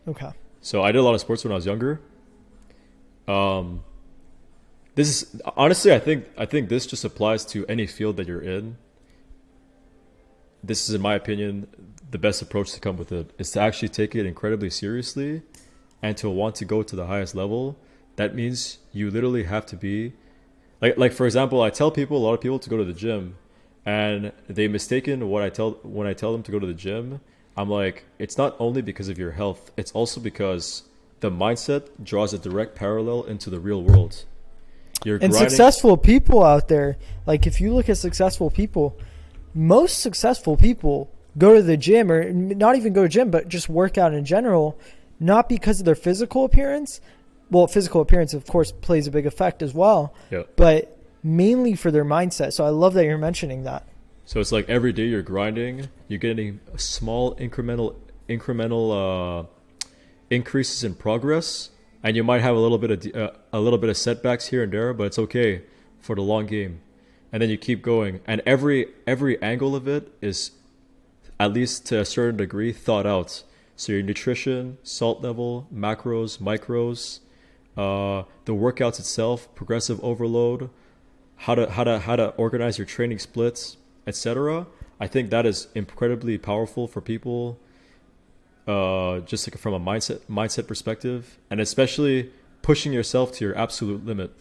Okay. So I did a lot of sports when I was younger. This is honestly, I think this just applies to any field that you're in. This is, in my opinion, the best approach to come with it is to actually take it incredibly seriously and to want to go to the highest level. That means you literally have to be like for example, I tell people, a lot of people, to go to the gym, and they mistaken what I tell when I tell them to go to the gym. I'm like, it's not only because of your health, it's also because the mindset draws a direct parallel into the real world. You're And grinding. successful people out there, like if you look at successful people, most successful people go to the gym, or not even go to gym, but just work out in general, not because of their physical appearance. Well, physical appearance, of course, plays a big effect as well, Yeah. but mainly for their mindset. So I love that you're mentioning that. So it's like every day you're grinding, you're getting small incremental increases in progress, and you might have a little bit of setbacks here and there, but it's okay for the long game. And then you keep going, and every angle of it is, at least to a certain degree, thought out. So your nutrition, salt level, macros, micros, the workouts itself, progressive overload, how to organize your training splits, etc. I think that is incredibly powerful for people, just like from a mindset perspective, and especially pushing yourself to your absolute limit.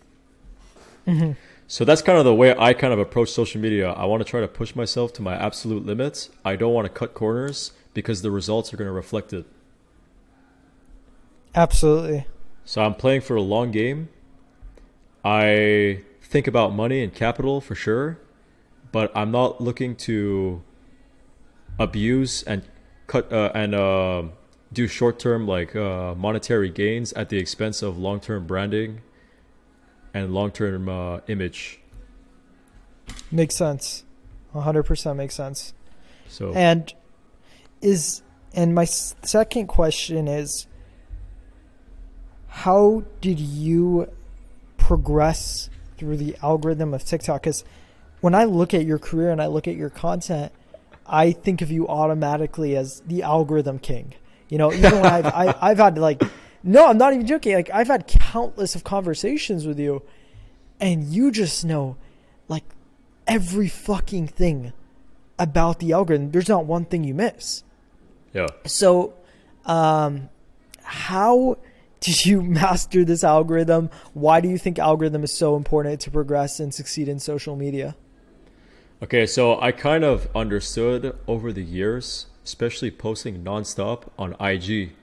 Mm-hmm. So that's kind of the way I kind of approach social media. I want to try to push myself to my absolute limits. I don't want to cut corners because the results are going to reflect it. Absolutely. So I'm playing for a long game. I think about money and capital for sure, but I'm not looking to abuse and cut and do short-term monetary gains at the expense of long-term branding and long-term image. Makes sense. 100% makes sense. So And my second question is, how did you progress through the algorithm of TikTok? Because when I look at your career and I look at your content, I think of you automatically as the algorithm king. You know, even when I've had no, I'm not even joking. Like, I've had countless of conversations with you, and you just know like every fucking thing about the algorithm. There's not one thing you miss. yeah. So, how did you master this algorithm? Why do you think algorithm is so important to progress and succeed in social media? Okay, so I kind of understood over the years, especially posting nonstop on IG,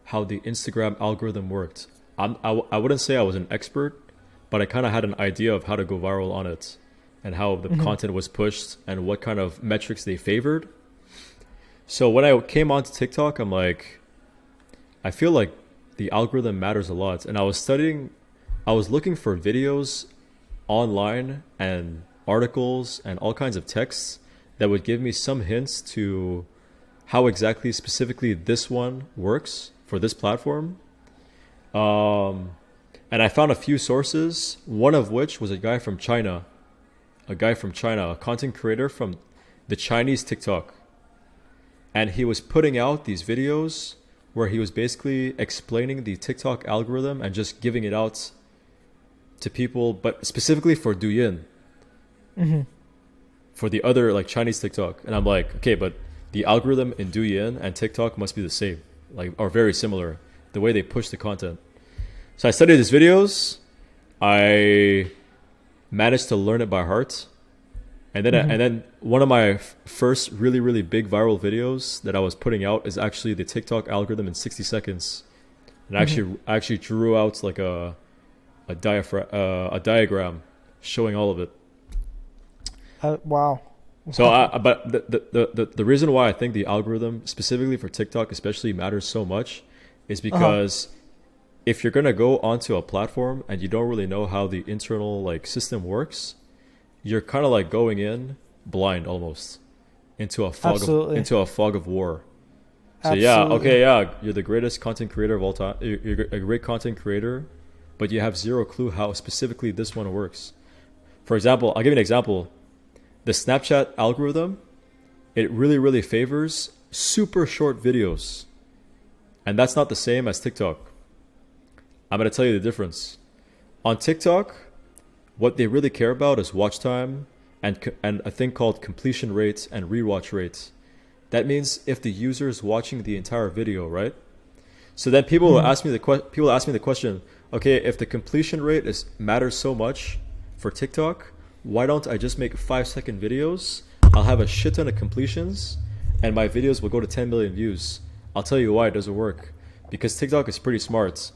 how the Instagram algorithm worked. I wouldn't say I was an expert, but I kind of had an idea of how to go viral on it and how the content was pushed and what kind of metrics they favored. So when I came onto TikTok, I'm like, I feel like the algorithm matters a lot. And I was looking for videos online and articles and all kinds of texts that would give me some hints to how exactly specifically this one works for this platform. And I found a few sources, one of which was a guy from China, a content creator from the Chinese TikTok. And he was putting out these videos where he was basically explaining the TikTok algorithm and just giving it out to people, but specifically for Douyin, for the other like Chinese TikTok. And I'm like, okay, but the algorithm in Douyin and TikTok must be the same, like, or very similar, the way they push the content. So I studied his videos. I managed to learn it by heart. And then one of my first really, really big viral videos that I was putting out is actually the TikTok algorithm in 60 seconds. And I actually drew out like a diagram showing all of it. Wow. So, but the reason why I think the algorithm specifically for TikTok especially matters so much is because if you're gonna go onto a platform and you don't really know how the internal like system works, you're kind of like going in blind almost into a fog Absolutely. into a fog of war. So Absolutely. you're the greatest content creator of all time. You're a great content creator, but you have zero clue how specifically this one works. For example, I'll give you an example. The Snapchat algorithm, it really, really favors super short videos. And that's not the same as TikTok. I'm going to tell you the difference. On TikTok, what they really care about is watch time and a thing called completion rate and rewatch rate. That means if the user is watching the entire video, right? So then people will ask me the question, okay, if the completion rate matters so much for TikTok, why don't I just make 5-second videos? I'll have a shit ton of completions and my videos will go to 10 million views. I'll tell you why it doesn't work. Because TikTok is pretty smart.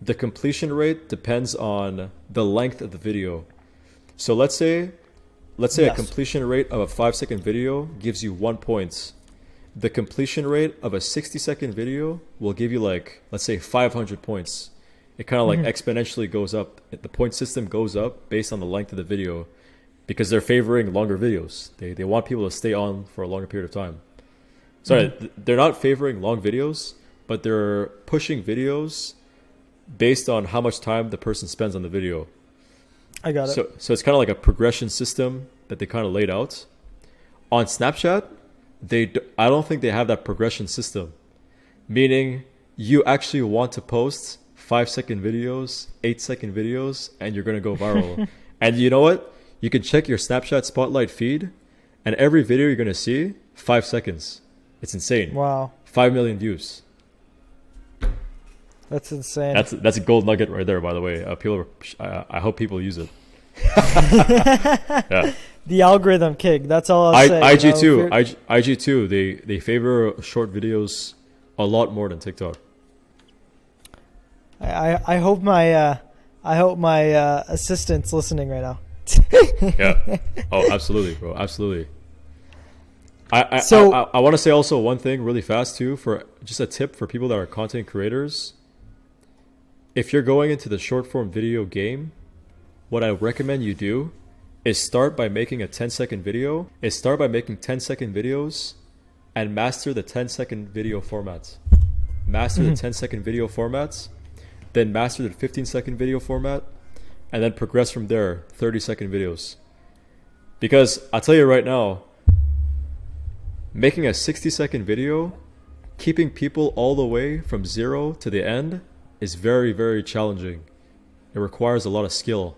The completion rate depends on the length of the video. So let's say a completion rate of a 5-second video gives you 1 point. The completion rate of a 60-second video will give you like, let's say 500 points. It kind of like exponentially goes up. The point system goes up based on the length of the video because they're favoring longer videos. They want people to stay on for a longer period of time. Sorry, they're not favoring long videos, but they're pushing videos based on how much time the person spends on the video. I got it. So it's kind of like a progression system that they kind of laid out. On Snapchat, I don't think they have that progression system. Meaning you actually want to post 5-second videos, 8-second videos, and you're going to go viral. And you know what? You can check your Snapchat Spotlight feed, and every video you're going to see, 5 seconds. It's insane. Wow. 5 million views. That's insane. That's a gold nugget right there, by the way. I hope people use it. Yeah. The algorithm kick. That's all I'll say. IG too. IG too. They favor short videos a lot more than TikTok. I hope my assistant's listening right now. Yeah. Oh, absolutely, bro. Absolutely. I want to say also one thing really fast too, for just a tip for people that are content creators. If you're going into the short form video game, what I recommend you do is start by making a 10-second video. Start by making 10-second videos and master the 10-second video format. Master the 10-second video formats, then master the 15-second video format, and then progress from there, 30-second videos. Because I'll tell you right now, making a 60-second video, keeping people all the way from 0 to the end is very, very challenging. It requires a lot of skill.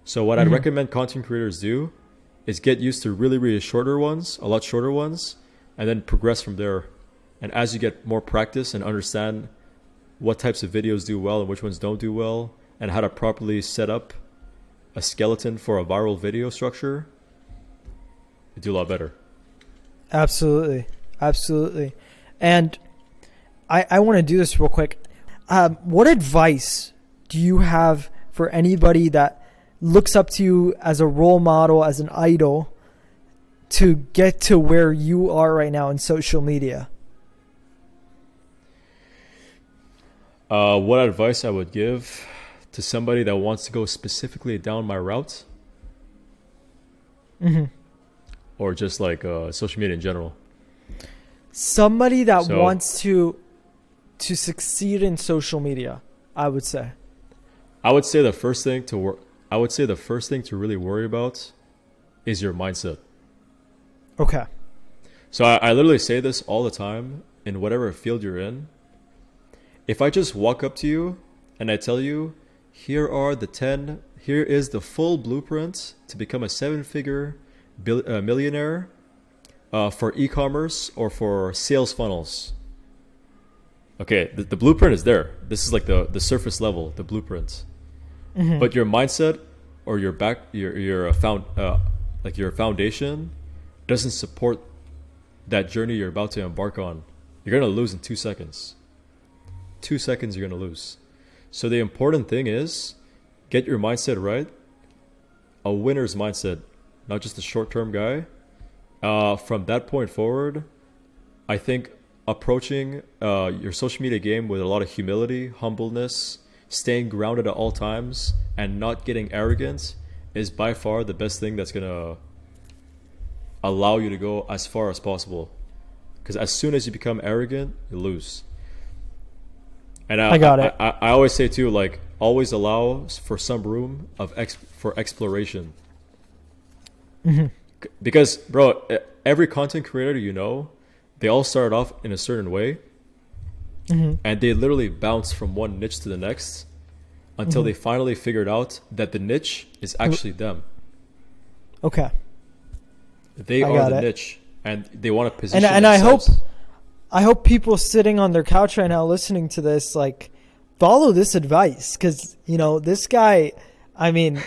So what I'd recommend content creators do is get used to really, really shorter ones, a lot shorter ones, and then progress from there. And as you get more practice and understand what types of videos do well and which ones don't do well, and how to properly set up a skeleton for a viral video structure, you do a lot better. Absolutely. Absolutely. And I want to do this real quick. What advice do you have for anybody that looks up to you as a role model, as an idol, to get to where you are right now in social media? What advice I would give to somebody that wants to go specifically down my route? Or just like social media in general? Somebody that wants to succeed in social media, I would say. I would say the first thing to really worry about is your mindset. Okay. So I literally say this all the time in whatever field you're in. If I just walk up to you and I tell you, here is the full blueprint to become a 7-figure millionaire for e-commerce or for sales funnels. Okay, the blueprint is there. This is like the surface level, the blueprint. But your mindset or your foundation doesn't support that journey you're about to embark on. You're gonna lose in 2 seconds. 2 seconds you're gonna lose. So the important thing is get your mindset right. A winner's mindset, not just a short-term guy. From that point forward, I think approaching your social media game with a lot of humility, humbleness, staying grounded at all times, and not getting arrogant is by far the best thing that's gonna allow you to go as far as possible. Because as soon as you become arrogant, you lose. And I got it. I always say too, like, always allow for some room for exploration. Because, bro, every content creator you know, they all started off in a certain way, and they literally bounce from one niche to the next until they finally figured out that the niche is actually them. Okay. They are the niche, and they want to position and themselves. I hope people sitting on their couch right now listening to this, like, follow this advice, because, you know, this guy, I mean,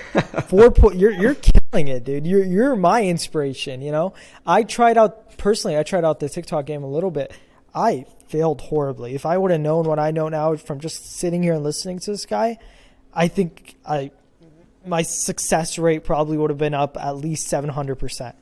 you're killing it, dude. You're my inspiration, you know. I tried out the TikTok game a little bit. I failed horribly. If I would have known what I know now from just sitting here and listening to this guy, I think my success rate probably would have been up at least 700%.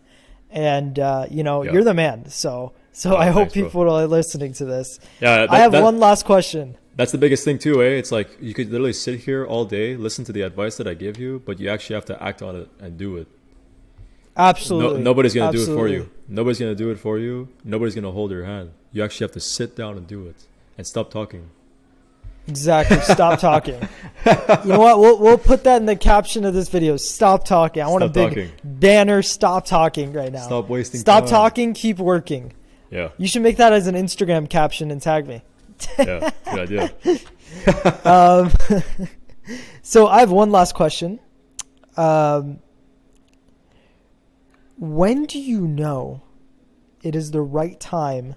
And you know, you're the man. So I hope people are listening to this. Yeah, I have one last question. That's the biggest thing too, eh? It's like you could literally sit here all day, listen to the advice that I give you, but you actually have to act on it and do it. Absolutely. Nobody's going to do it for you. Nobody's going to do it for you. Nobody's going to hold your hand. You actually have to sit down and do it and stop talking. Exactly. Stop talking. You know what? We'll put that in the caption of this video. Stop talking. I want a big banner. Stop talking right now. Stop wasting time. Stop talking. Keep working. Yeah. You should make that as an Instagram caption and tag me. Yeah. Good idea. So I have one last question. When do you know it is the right time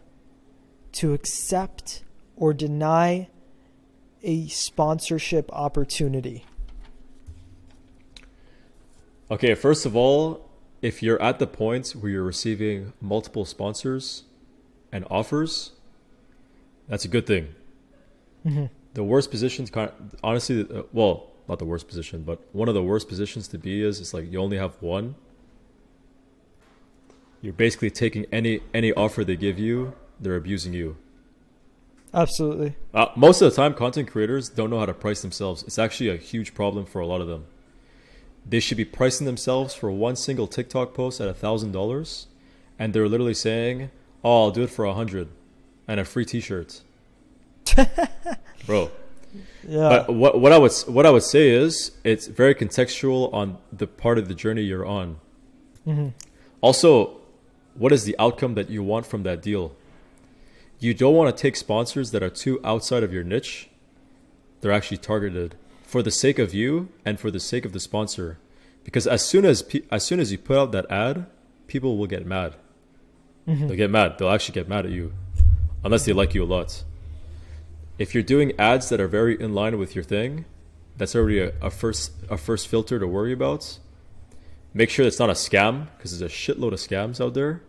to accept or deny a sponsorship opportunity? Okay, first of all, if you're at the point where you're receiving multiple sponsors and offers, that's a good thing. The worst positions, honestly, well, not the worst position, but one of the worst positions to be is it's like you only have one. You're basically taking any offer they give you, they're abusing you. Absolutely. Most of the time, content creators don't know how to price themselves. It's actually a huge problem for a lot of them. They should be pricing themselves for one single TikTok post at $1,000, and they're literally saying, "Oh, I'll do it for $100 and a free T-shirt." Bro. Yeah. But what I would say is it's very contextual on the part of the journey you're on. Also, what is the outcome that you want from that deal? You don't want to take sponsors that are too outside of your niche. They're actually targeted for the sake of you and for the sake of the sponsor. Because as soon as you put out that ad, people will get mad. They'll get mad. They'll actually get mad at you unless they like you a lot. If you're doing ads that are very in line with your thing, that's already a first filter to worry about. Make sure it's not a scam, because there's a shitload of scams out there.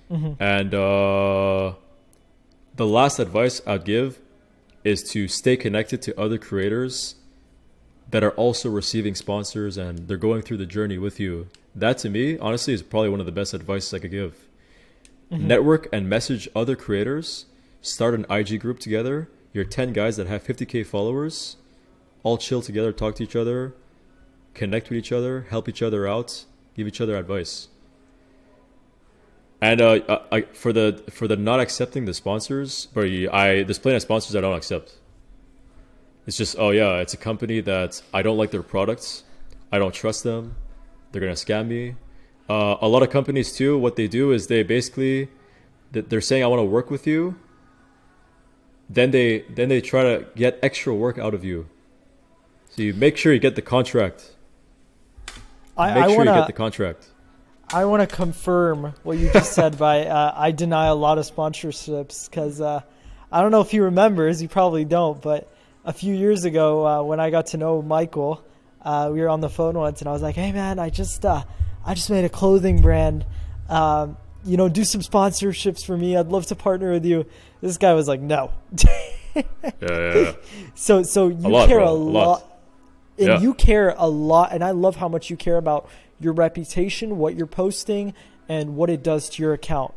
And the last advice I'd give is to stay connected to other creators that are also receiving sponsors and they're going through the journey with you. That, to me, honestly, is probably one of the best advice I could give. Network and message other creators. Start an IG group together. You're 10 guys that have 50K followers. All chill together, talk to each other, connect with each other, help each other out, give each other advice. And for the not accepting the sponsors, there's plenty of sponsors I don't accept. It's just, oh yeah, it's a company that I don't like their products. I don't trust them. They're gonna scam me. A lot of companies too, what they do is they basically, they're saying I want to work with you. Then they try to get extra work out of you. So you make sure you get the contract. You get the contract. I want to confirm what you just said by I deny a lot of sponsorships because I don't know if he remembers. You probably don't. But a few years ago when I got to know Michael, we were on the phone once and I was like, hey, man, I just made a clothing brand. Do some sponsorships for me. I'd love to partner with you. This guy was like, no. Yeah. So you care a lot. And you care a lot. And I love how much you care about your reputation, what you're posting, and what it does to your account,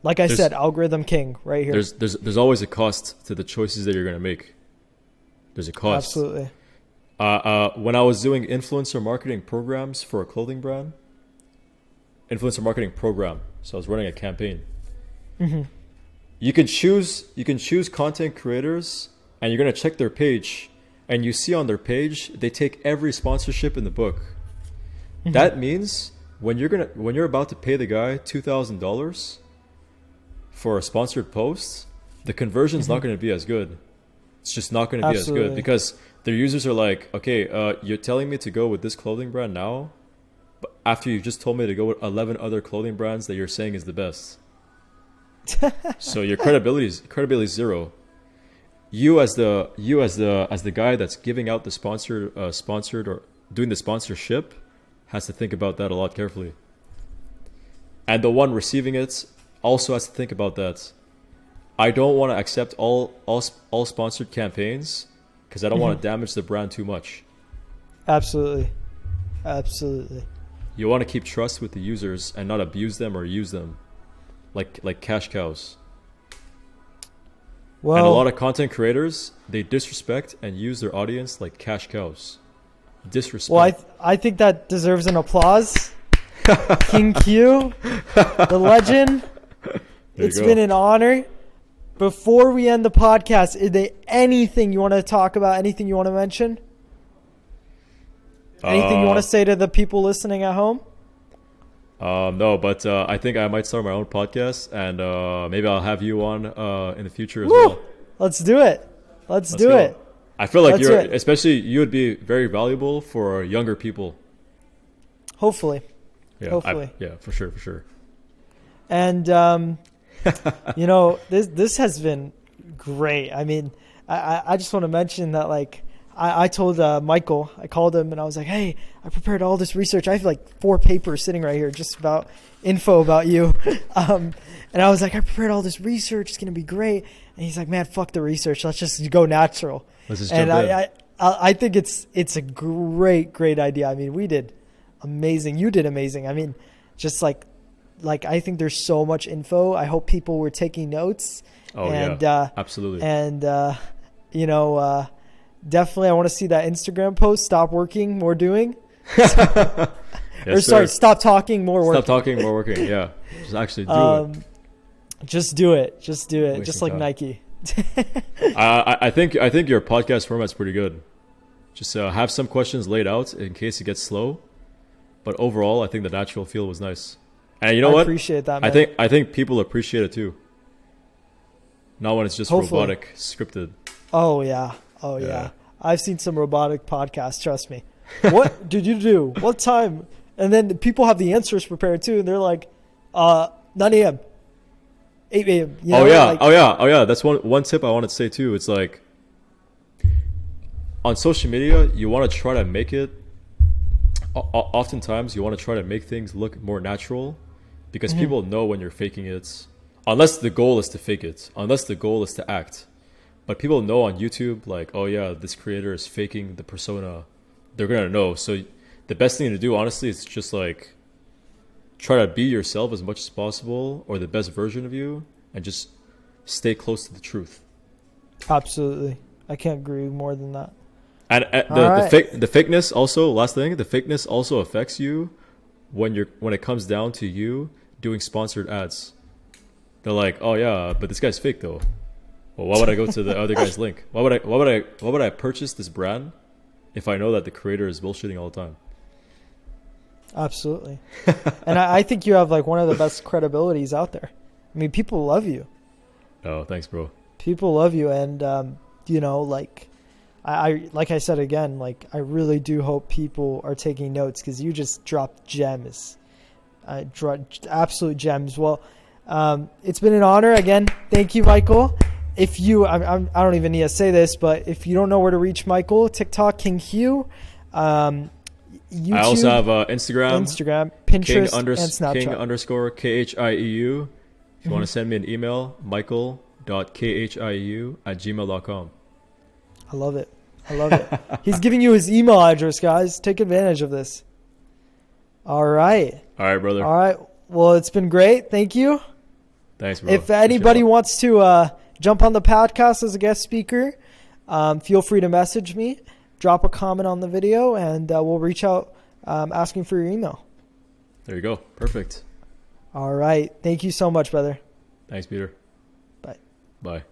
Like I said, algorithm king right here. There's always a cost to the choices that you're going to make. There's a cost. Absolutely. When I was doing influencer marketing programs for a clothing brand, influencer marketing program, so I was running a campaign. Mm-hmm. You can choose content creators, and you're going to check their page, and you see on their page they take every sponsorship in the book. Mm-hmm. That means when you're about to pay the guy $2,000 for a sponsored post, the conversion's not going to be as good. It's just not going to be as good because their users are like, okay, you're telling me to go with this clothing brand now, but after you just told me to go with 11 other clothing brands that you're saying is the best. So your credibility is zero. You as the guy that's giving out the sponsored or doing the sponsorship has to think about that a lot carefully. And the one receiving it also has to think about that. I don't want to accept all sponsored campaigns because I don't want to damage the brand too much. Absolutely. You want to keep trust with the users and not abuse them or use them like cash cows. Well, and a lot of content creators, they disrespect and use their audience like cash cows. Disrespect. Well, I think that deserves an applause. King Khieu, the legend. It's been an honor. Before we end the podcast, is there anything you want to talk about? Anything you want to mention? Anything you want to say to the people listening at home? No, but I think I might start my own podcast, and maybe I'll have you on in the future as well. Let's do it. Let's do it. I feel like especially you would be very valuable for younger people. Hopefully. Yeah, hopefully. For sure. And this has been great. I mean, I just want to mention that, like, I told Michael, I called him and I was like, hey, I prepared all this research. I have like 4 papers sitting right here just about info about you. And I was like, I prepared all this research. It's going to be great. And he's like, man, fuck the research. Let's just go natural. Let's just jump in. I think it's a great idea. I mean, we did amazing. You did amazing. I mean, just like I think there's so much info. I hope people were taking notes. Oh, and, yeah, absolutely. And, definitely I want to see that Instagram post, stop working, more doing. Stop talking, more working. Stop talking, more working, yeah. Just actually do it. Just do it. Just like time. Nike. I think your podcast format's pretty good. Just have some questions laid out in case it gets slow. But overall, I think the natural feel was nice. And you know what? I appreciate that, man. I think people appreciate it too. Not when it's just robotic, scripted. Oh yeah. I've seen some robotic podcasts, trust me. What did you do? What time? And then the people have the answers prepared too, and they're like, 9 a.m., 8 a.m. Oh yeah. That's one tip I want to say too. It's like, on social media, you want to try to make it, oftentimes you want to try to make things look more natural because people know when you're faking it, unless the goal is to fake it, unless the goal is to act. But people know on YouTube, like, oh yeah, this creator is faking the persona. They're going to know. So the best thing to do, honestly, is just like try to be yourself as much as possible, or the best version of you, and just stay close to the truth. Absolutely. I can't agree more than that. And the fakeness also, last thing, the fakeness also affects you when it comes down to you doing sponsored ads. They're like, oh yeah, but this guy's fake though. Well, why would I go to the other guy's link? Why would I purchase this brand if I know that the creator is bullshitting all the time? Absolutely. And I think you have like one of the best credibilities out there. I mean, people love you. Oh, thanks, bro. People love you, and like I said again, like I really do hope people are taking notes because you just dropped gems, absolute gems. Well, it's been an honor again. Thank you, Michael. If you, I don't even need to say this, but if you don't know where to reach Michael, TikTok, King Khieu, YouTube. I also have Instagram, Pinterest, and Snapchat. King_KHIEU. If you want to send me an email, michael.khieu@gmail.com. I love it. He's giving you his email address, guys. Take advantage of this. All right. All right, brother. All right. Well, it's been great. Thank you. Thanks, bro. If anybody wants to jump on the podcast as a guest speaker, feel free to message me, drop a comment on the video, and we'll reach out asking for your email. There you go. Perfect. All right. Thank you so much, brother. Thanks, Peter. Bye. Bye.